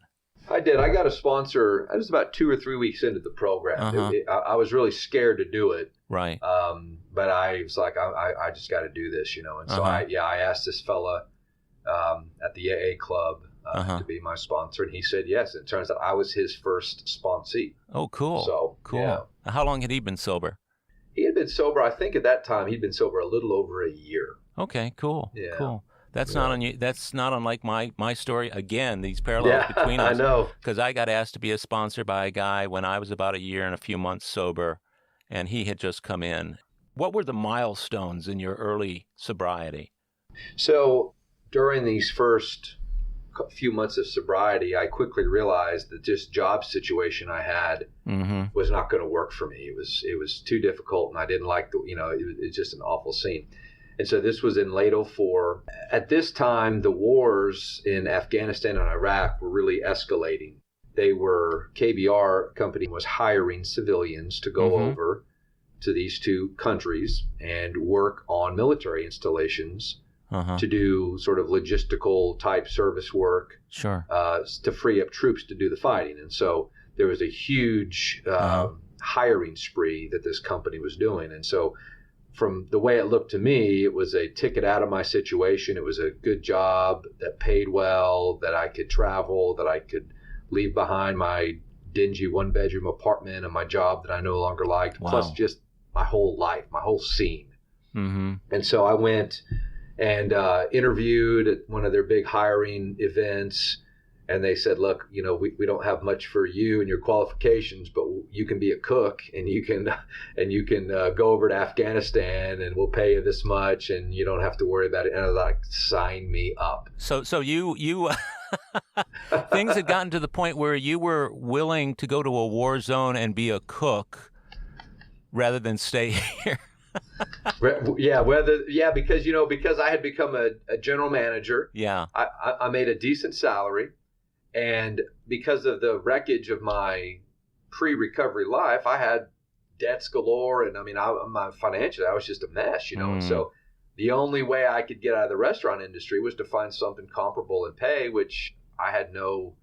I did. I got a sponsor. I was about 2 or 3 weeks into the program. I was really scared to do it. Right. But I was like, I just got to do this, And so I asked this fella at the AA club to be my sponsor, and he said yes. And it turns out I was his first sponsee. Oh, cool. So cool. Yeah. How long had he been sober? He had been sober. I think at that time he'd been sober a little over a year. Okay, cool. Yeah. Cool. That's not unlike my story. Again, these parallels between us. I know. Because I got asked to be a sponsor by a guy when I was about a year and a few months sober, and he had just come in. What were the milestones in your early sobriety? So during these first few months of sobriety, I quickly realized that this job situation I had was not going to work for me. It was too difficult, and I didn't like it's just an awful scene. And so this was in late 2004. At this time, the wars in Afghanistan and Iraq were really escalating. KBR company was hiring civilians to go over to these two countries and work on military installations to do sort of logistical type service work, to free up troops to do the fighting. And so there was a huge hiring spree that this company was doing. And so from the way it looked to me, it was a ticket out of my situation. It was a good job that paid well, that I could travel, that I could leave behind my dingy one-bedroom apartment and my job that I no longer liked, plus just my whole life, my whole scene. And so I went and interviewed at one of their big hiring events, and they said, look, we don't have much for you and your qualifications, but you can be a cook, and you can go over to Afghanistan, and we'll pay you this much, and you don't have to worry about it. And I was like, sign me up. So you things had gotten to the point where you were willing to go to a war zone and be a cook rather than stay here. Because I had become a general manager. Yeah, I made a decent salary. And because of the wreckage of my pre-recovery life, I had debts galore. And financially, I was just a mess, And so the only way I could get out of the restaurant industry was to find something comparable in pay, which I had no,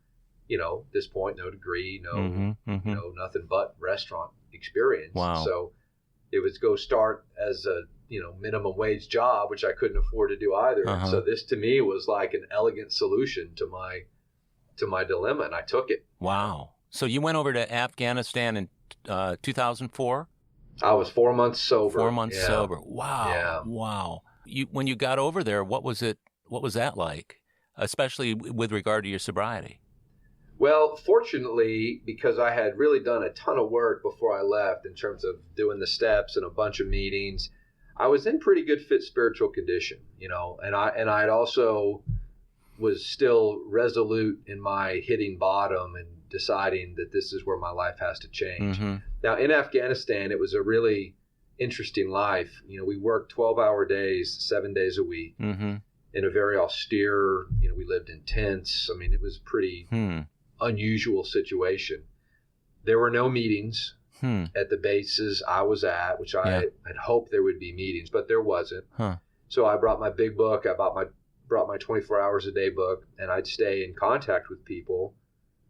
at this point, no degree, nothing but restaurant experience. Wow. So it was go start as a, minimum wage job, which I couldn't afford to do either. And so this to me was like an elegant solution to my dilemma, and I took it. Wow. So you went over to Afghanistan in 2004? I was 4 months sober. 4 months sober. Wow. Yeah. Wow. When you got over there, what was that like, especially with regard to your sobriety? Well, fortunately, because I had really done a ton of work before I left in terms of doing the steps and a bunch of meetings, I was in pretty good fit spiritual condition, and I'd also was still resolute in my hitting bottom and deciding that this is where my life has to change. Now, in Afghanistan, it was a really interesting life. We worked 12-hour days, 7 days a week in a very austere, we lived in tents. It was a pretty unusual situation. There were no meetings. at the bases I was at, which I had hoped there would be meetings, but there wasn't. So I brought my big book. I brought my 24 hours a day book, and I'd stay in contact with people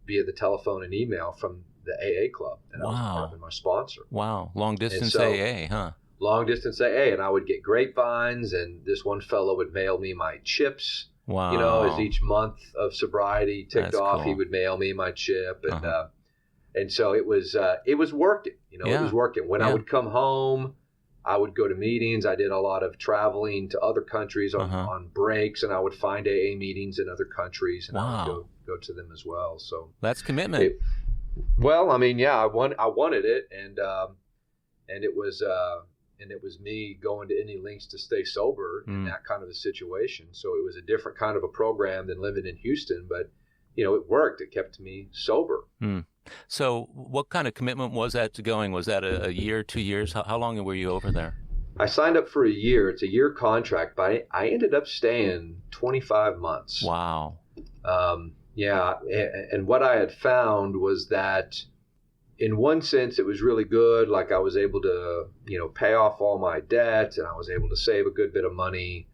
via the telephone and email from the AA club. And I was part of my sponsor. Wow. Long distance AA, huh? Long distance AA. And I would get grapevines, and this one fellow would mail me my chips. Wow. You know, as each month of sobriety ticked off, cool. he would mail me my chip. And so it was working. You know, it was working. When I would come home, I would go to meetings. I did a lot of traveling to other countries on breaks, and I would find AA meetings in other countries, and I would go to them as well. So that's commitment. I wanted it, and it was me going to any lengths to stay sober in that kind of a situation. So it was a different kind of a program than living in Houston, but you know, it worked. It kept me sober. So what kind of commitment was that to going? Was that a year, 2 years? How long were you over there? I signed up for a year. It's a year contract, but I ended up staying 25 months. Wow. And what I had found was that in one sense, it was really good. Like I was able to, you know, pay off all my debt, and I was able to save a good bit of money.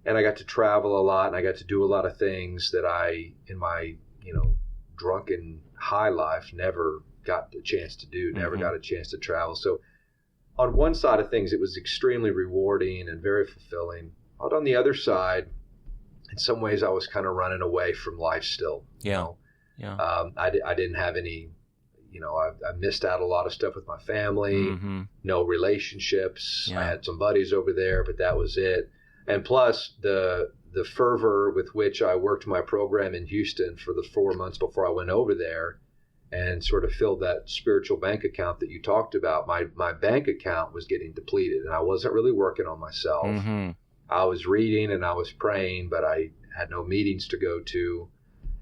And I got to travel a lot, and I got to do a lot of things that I, in my, you know, drunken high life, never got the chance to do, never got a chance to travel. So on one side of things, it was extremely rewarding and very fulfilling. But on the other side, in some ways, I was kind of running away from life still. You know? I didn't have any, you know, I missed out a lot of stuff with my family, no relationships. I had some buddies over there, but that was it. And plus the fervor with which I worked my program in Houston for the 4 months before I went over there and sort of filled that spiritual bank account that you talked about, my bank account was getting depleted, and I wasn't really working on myself. I was reading and I was praying, but I had no meetings to go to.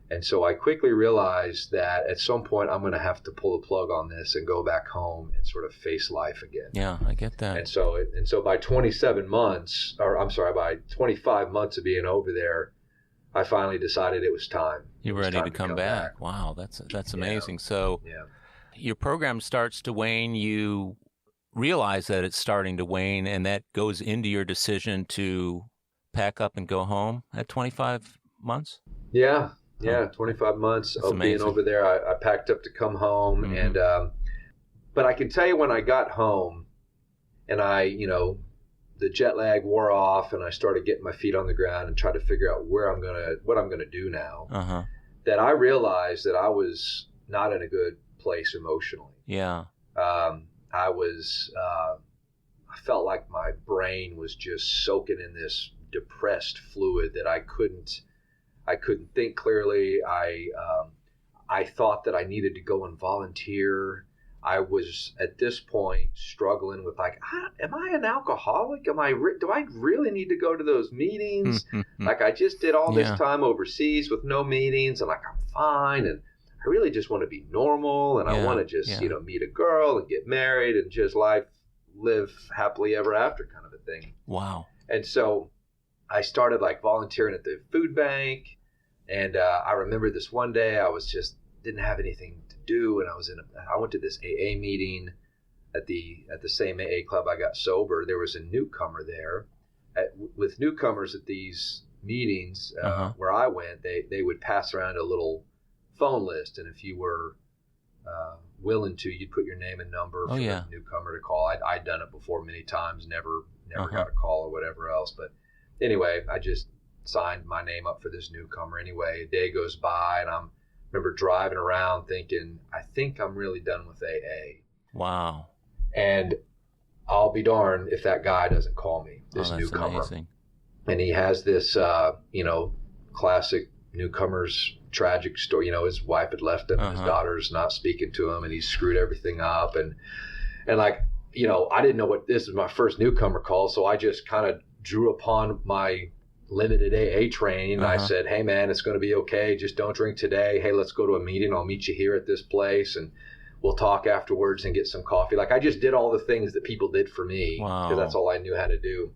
And so I quickly realized that at some point I'm going to have to pull the plug on this and go back home and sort of face life again. Yeah, I get that. And so by 25 months of being over there, I finally decided it was time. You're ready to come back. Wow, that's amazing. So your program starts to wane. You realize that it's starting to wane, and that goes into your decision to pack up and go home at 25 months? Yeah. 25 months of being over there. I packed up to come home, and but I can tell you when I got home, and the jet lag wore off, and I started getting my feet on the ground and tried to figure out what I'm gonna do now. That I realized that I was not in a good place emotionally. I felt like my brain was just soaking in this depressed fluid that I couldn't think clearly. I thought that I needed to go and volunteer. I was at this point struggling with am I an alcoholic? Do I really need to go to those meetings? Like I just did all this time overseas with no meetings, and I'm fine, and I really just want to be normal, and I want to just meet a girl and get married and just live happily ever after kind of a thing. Wow. And so I started volunteering at the food bank. And I remember this one day I didn't have anything to do, and I went to this AA meeting at the same AA club I got sober. There was a newcomer there. With newcomers at these meetings where I went, they would pass around a little phone list, and if you were willing to, you'd put your name and number for the newcomer to call. I'd done it before many times, never got a call or whatever else. But anyway, I just signed my name up for this newcomer anyway. A day goes by, and I remember driving around thinking, I think I'm really done with AA. Wow. And I'll be darned if that guy doesn't call me, this newcomer. Amazing. And he has this, classic newcomer's tragic story. His wife had left him, and his daughter's not speaking to him, and he screwed everything up. And I didn't know this was my first newcomer call, so I just kind of drew upon my limited AA training. I said, hey man, it's going to be okay. Just don't drink today. Hey, let's go to a meeting. I'll meet you here at this place, and we'll talk afterwards and get some coffee. I just did all the things that people did for me because that's all I knew how to do.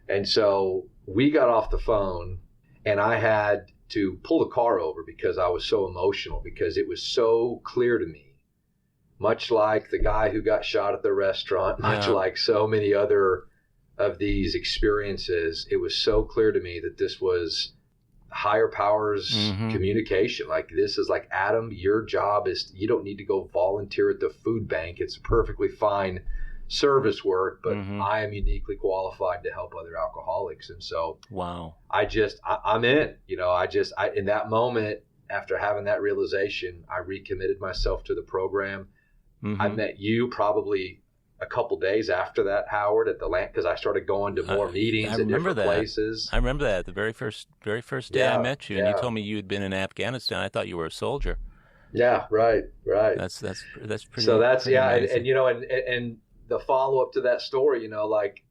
And so we got off the phone, and I had to pull the car over because I was so emotional, because it was so clear to me much like the guy who got shot at the restaurant, much like so many other of these experiences, it was so clear to me that this was higher powers communication. Like, this is like, Adam, your job is, you don't need to go volunteer at the food bank. It's perfectly fine service work, but I am uniquely qualified to help other alcoholics. And so I'm in, in that moment, after having that realization, I recommitted myself to the program. I met you probably a couple days after that, Howard, at the land, because I started going to more meetings at different places. I remember that. The very first day I met you, and you told me you had been in Afghanistan. I thought you were a soldier. Yeah, right. That's pretty. So that's pretty amazing. And the follow up to that story, like,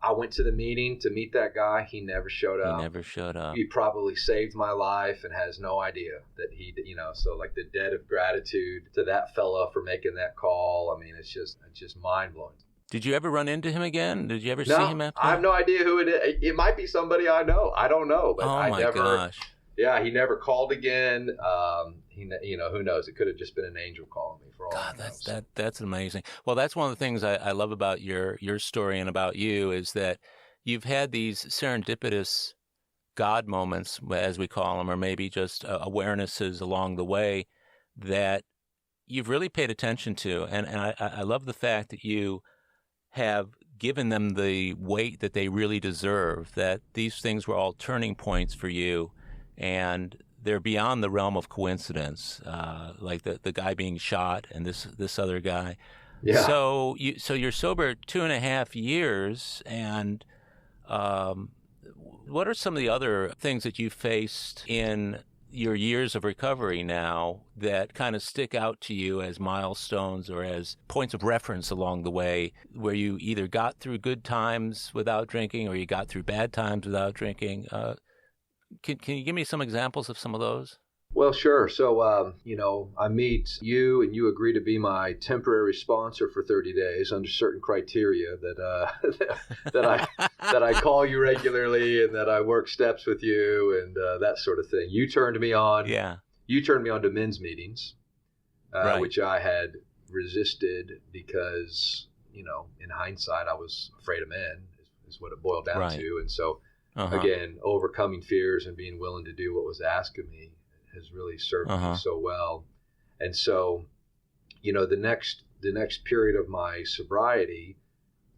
I went to the meeting to meet that guy. He never showed up. He probably saved my life and has no idea that he, so like the debt of gratitude to that fella for making that call. I mean, it's just mind blowing. Did you ever run into him again? Did you ever see him after? I have no idea who it is. It might be somebody I know. I don't know. But gosh. Yeah, he never called again. Who knows? It could have just been an angel calling me for all I know. That's amazing. Well, that's one of the things I love about your story and about you is that you've had these serendipitous God moments, as we call them, or maybe just awarenesses along the way that you've really paid attention to. And I love the fact that you have given them the weight that they really deserve, that these things were all turning points for you. And they're beyond the realm of coincidence, like the guy being shot and this other guy. Yeah. So you're sober 2.5 years, and what are some of the other things that you faced in your years of recovery now that kind of stick out to you as milestones or as points of reference along the way, where you either got through good times without drinking or you got through bad times without drinking? Can you give me some examples of some of those? Well, sure. So, I meet you and you agree to be my temporary sponsor for 30 days under certain criteria that I call you regularly and that I work steps with you and that sort of thing. You turned me on. Yeah. You turned me on to men's meetings, right. Which I had resisted because, in hindsight, I was afraid of men is what it boiled down to. And so, again, overcoming fears and being willing to do what was asked of me has really served me so well. And so, the next period of my sobriety,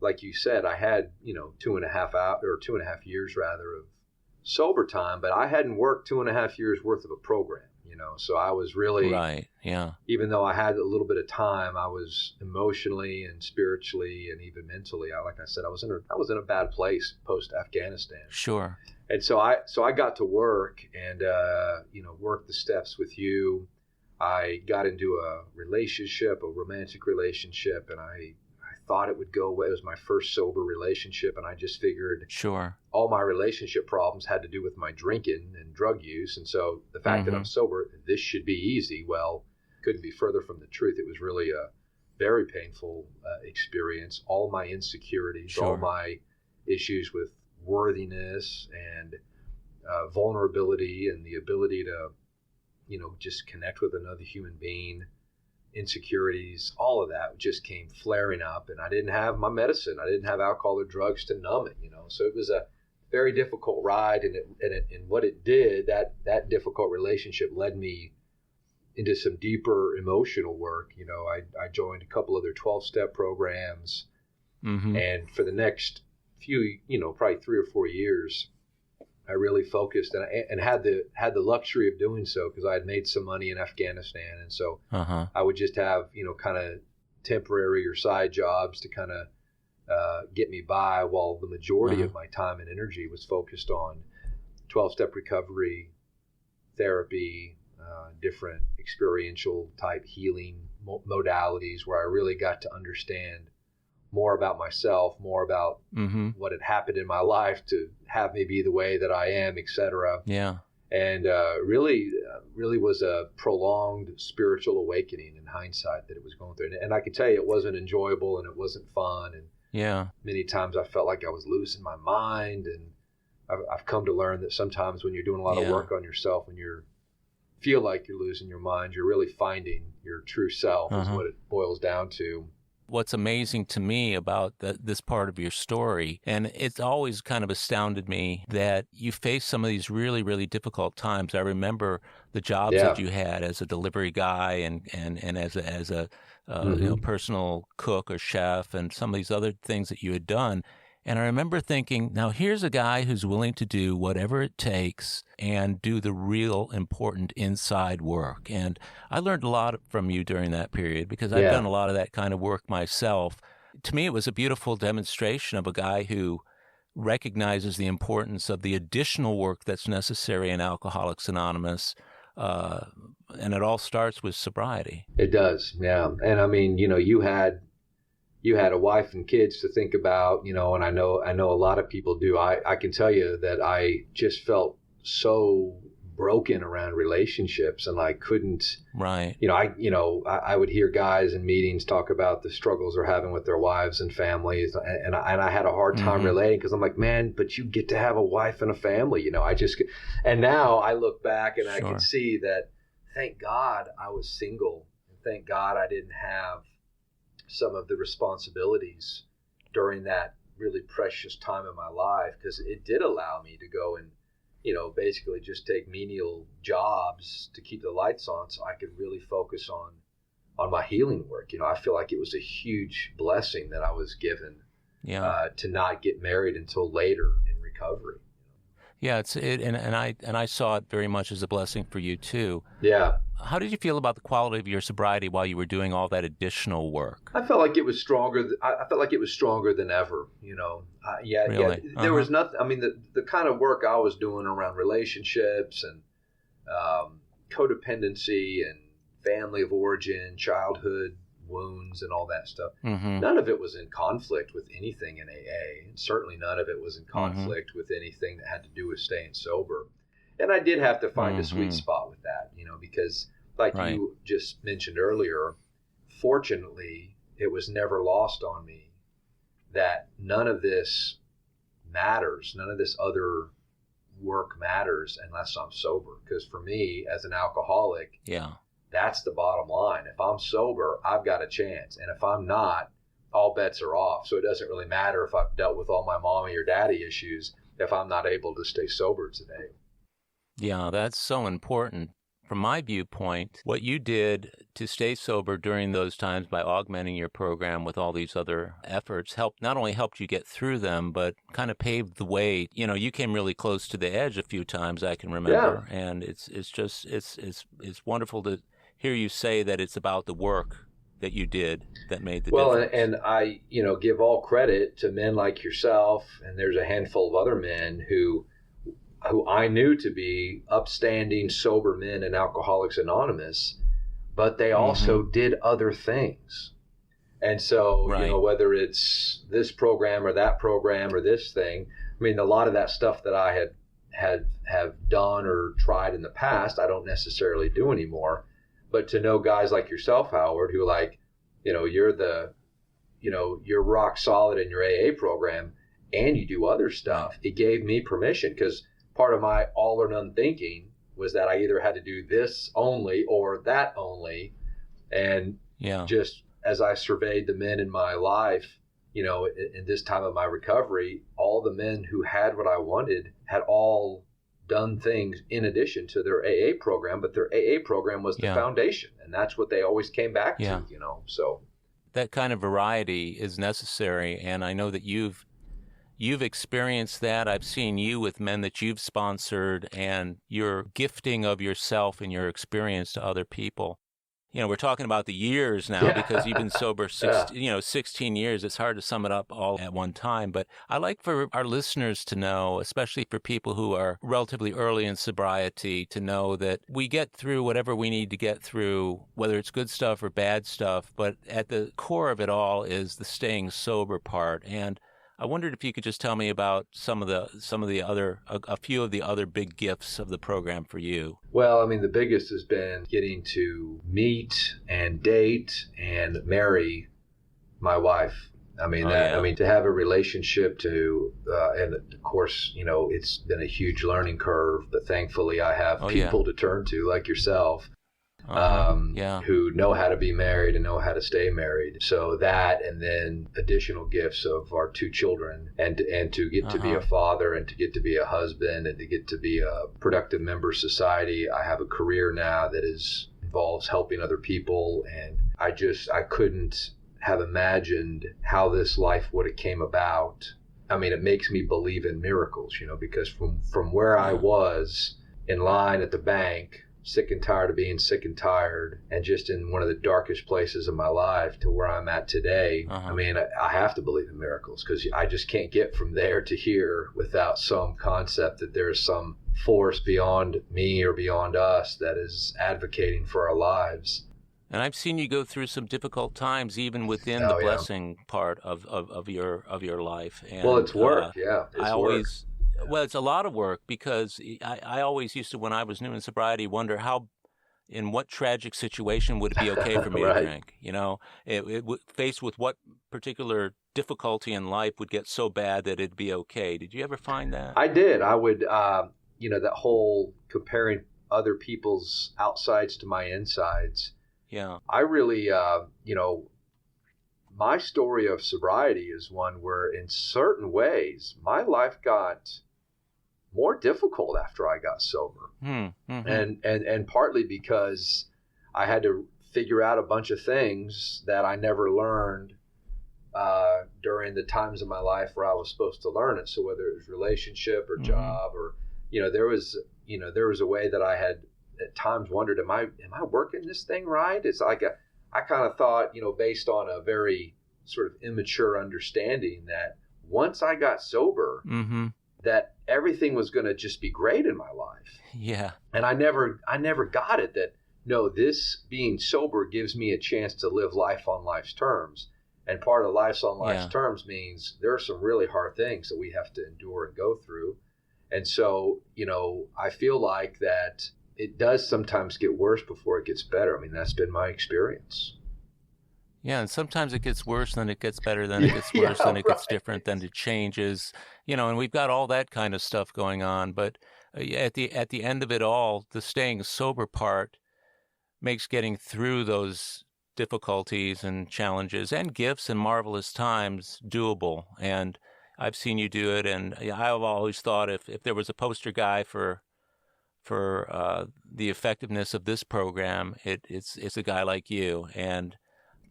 like you said, I had, 2.5 years rather of sober time, but I hadn't worked 2.5 years worth of a program, so I was really, even though I had a little bit of time, I was emotionally and spiritually and even mentally, like I said, I was in a bad place post Afghanistan. Sure. And so I got to work and, work the steps with you. I got into a romantic relationship, and I thought it would go away. It was my first sober relationship, and I just figured all my relationship problems had to do with my drinking and drug use. And so the fact that I'm sober, this should be easy. Well, couldn't be further from the truth. It was really a very painful experience. All my insecurities, all my issues with worthiness and vulnerability and the ability to, just connect with another human being, insecurities, all of that just came flaring up, and I didn't have my medicine. I didn't have alcohol or drugs to numb it, So it was a very difficult ride, and what it did, that difficult relationship led me into some deeper emotional work. I joined a couple other 12-step programs, and for the next few, probably 3 or 4 years, I really focused and had the luxury of doing so because I had made some money in Afghanistan, and so I would just have kind of temporary or side jobs to kind of get me by, while the majority of my time and energy was focused on 12-step recovery, therapy, different experiential type healing modalities, where I really got to understand more about myself, more about what had happened in my life to have me be the way that I am, etc. Yeah. And really was a prolonged spiritual awakening in hindsight that it was going through. And I can tell you it wasn't enjoyable and it wasn't fun. And many times I felt like I was losing my mind. And I've come to learn that sometimes when you're doing a lot of work on yourself, when you're feel like you're losing your mind. You're really finding your true self is what it boils down to. What's amazing to me about this part of your story, and it's always kind of astounded me that you face some of these really, really difficult times. I remember the jobs that you had as a delivery guy and as a personal cook or chef and some of these other things that you had done. And I remember thinking, now here's a guy who's willing to do whatever it takes and do the real important inside work. And I learned a lot from you during that period because I've done a lot of that kind of work myself. To me, it was a beautiful demonstration of a guy who recognizes the importance of the additional work that's necessary in Alcoholics Anonymous. And it all starts with sobriety. It does, yeah. And I mean, you had a wife and kids to think about, and I know a lot of people do. I can tell you that I just felt so broken around relationships, and I couldn't. Right. I would hear guys in meetings talk about the struggles they're having with their wives and families, and I had a hard time relating because I'm like, man, but you get to have a wife and a family, and now I look back and I can see that. Thank God I was single, and thank God I didn't have some of the responsibilities during that really precious time in my life, because it did allow me to go and basically just take menial jobs to keep the lights on so I could really focus on my healing work. I feel like it was a huge blessing that I was given to not get married until later in recovery. Yeah, and I saw it very much as a blessing for you too. Yeah. How did you feel about the quality of your sobriety while you were doing all that additional work? I felt like it was stronger. I felt like it was stronger than ever. Really? There was nothing. I mean, the kind of work I was doing around relationships and codependency and family of origin, childhood wounds, and all that stuff. None of it was in conflict with anything in AA, and certainly none of it was in conflict with anything that had to do with staying sober. And I did have to find a sweet spot with that, because like you just mentioned earlier, fortunately, it was never lost on me that none of this matters. None of this other work matters unless I'm sober. Because for me, as an alcoholic, that's the bottom line. If I'm sober, I've got a chance. And if I'm not, all bets are off. So it doesn't really matter if I've dealt with all my mommy or daddy issues if I'm not able to stay sober today. Yeah, that's so important. From my viewpoint, what you did to stay sober during those times by augmenting your program with all these other efforts not only helped you get through them, but kind of paved the way. You came really close to the edge a few times, I can remember. Yeah. And it's wonderful to hear you say that it's about the work that you did that made the difference. Well, and I, give all credit to men like yourself, and there's a handful of other men who I knew to be upstanding, sober men in Alcoholics Anonymous, but they also did other things. And so, whether it's this program or that program or this thing, I mean, a lot of that stuff that I have done or tried in the past, I don't necessarily do anymore. But to know guys like yourself, Howard, who you're rock solid in your AA program and you do other stuff, it gave me permission, because part of my all or none thinking was that I either had to do this only or that only. And just as I surveyed the men in my life, in this time of my recovery, all the men who had what I wanted had all done things in addition to their AA program, but their AA program was the foundation, and that's what they always came back to, so. That kind of variety is necessary, and I know that you've experienced that. I've seen you with men that you've sponsored, and your gifting of yourself and your experience to other people. We're talking about the years now because you've been sober 16 years. It's hard to sum it up all at one time. But I like for our listeners to know, especially for people who are relatively early in sobriety, to know that we get through whatever we need to get through, whether it's good stuff or bad stuff. But at the core of it all is the staying sober part. And I wondered if you could just tell me about a few of the other big gifts of the program for you. Well, I mean, the biggest has been getting to meet and date and marry my wife, I mean, to have a relationship and of course, it's been a huge learning curve, but thankfully I have people to turn to like yourself, who know how to be married and know how to stay married. So that, and then additional gifts of our 2 children, and to get to be a father, and to get to be a husband, and to get to be a productive member of society. I have a career now that involves helping other people, and I couldn't have imagined how this life would have came about. I mean, it makes me believe in miracles, because from where I was in line at the bank, sick and tired of being sick and tired, and just in one of the darkest places of my life, to where I'm at today. I mean, I have to believe in miracles, because I just can't get from there to here without some concept that there's some force beyond me or beyond us that is advocating for our lives. And I've seen you go through some difficult times, even within the blessing part of your life. And, well, it's work, Well, it's a lot of work, because I always used to, when I was new in sobriety, wonder in what tragic situation would it be okay for me to drink? Faced with what particular difficulty in life would get so bad that it'd be okay. Did you ever find that? I did. I would, that whole comparing other people's outsides to my insides. Yeah. I really, my story of sobriety is one where in certain ways my life got more difficult after I got sober. And partly because I had to figure out a bunch of things that I never learned during the times of my life where I was supposed to learn it. So whether it was relationship or job, or, there was a way that I had at times wondered, am I working this thing right? It's like I kind of thought, based on a very sort of immature understanding, that once I got sober, that everything was going to just be great in my life. Yeah. And I never got it, that no, this being sober gives me a chance to live life on life's terms. And part of life on life's terms means there are some really hard things that we have to endure and go through. And so, I feel like that it does sometimes get worse before it gets better. I mean, that's been my experience. Yeah, and sometimes it gets worse, then it gets better, then it gets worse, then it gets different, then it changes. And we've got all that kind of stuff going on. But at the end of it all, the staying sober part makes getting through those difficulties and challenges and gifts and marvelous times doable. And I've seen you do it, and I've always thought if there was a poster guy for the effectiveness of this program, it's a guy like you. And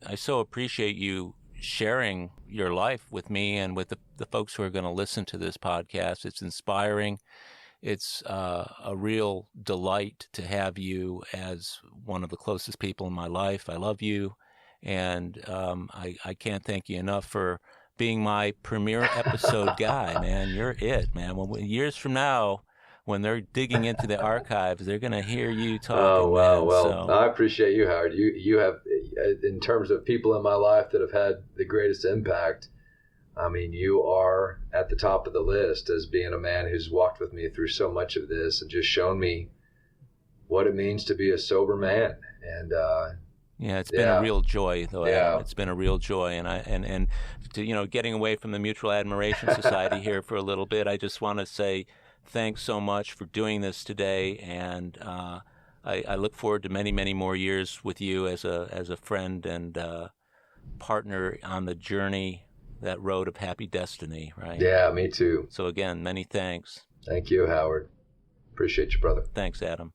I so appreciate you sharing your life with me and with the folks who are going to listen to this podcast. It's inspiring. It's a real delight to have you as one of the closest people in my life. I love you, and I can't thank you enough for being my premiere episode guy, man. You're it, man. Years from now, when they're digging into the archives, they're going to hear you talking. Oh, wow. Man. Well, I appreciate you, Howard. You have, in terms of people in my life that have had the greatest impact, I mean, you are at the top of the list as being a man who's walked with me through so much of this and just shown me what it means to be a sober man. And it's been a real joy, though. Adam. It's been a real joy, and to, getting away from the Mutual Admiration Society here for a little bit, I just want to say thanks so much for doing this today, and I look forward to many, many more years with you as a friend and partner on the journey, that road of happy destiny, right? Yeah, me too. So again, many thanks. Thank you, Howard. Appreciate you, brother. Thanks, Adam.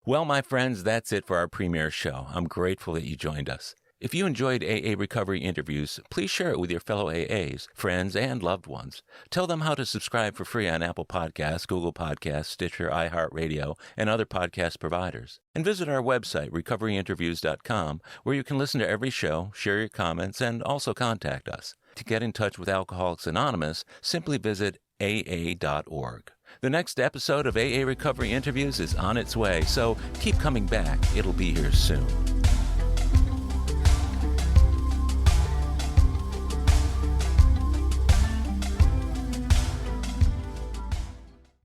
Well, my friends, that's it for our premiere show. I'm grateful that you joined us. If you enjoyed AA Recovery Interviews, please share it with your fellow AAs, friends, and loved ones. Tell them how to subscribe for free on Apple Podcasts, Google Podcasts, Stitcher, iHeartRadio, and other podcast providers. And visit our website, recoveryinterviews.com, where you can listen to every show, share your comments, and also contact us. To get in touch with Alcoholics Anonymous, simply visit aa.org. The next episode of AA Recovery Interviews is on its way, so keep coming back. It'll be here soon.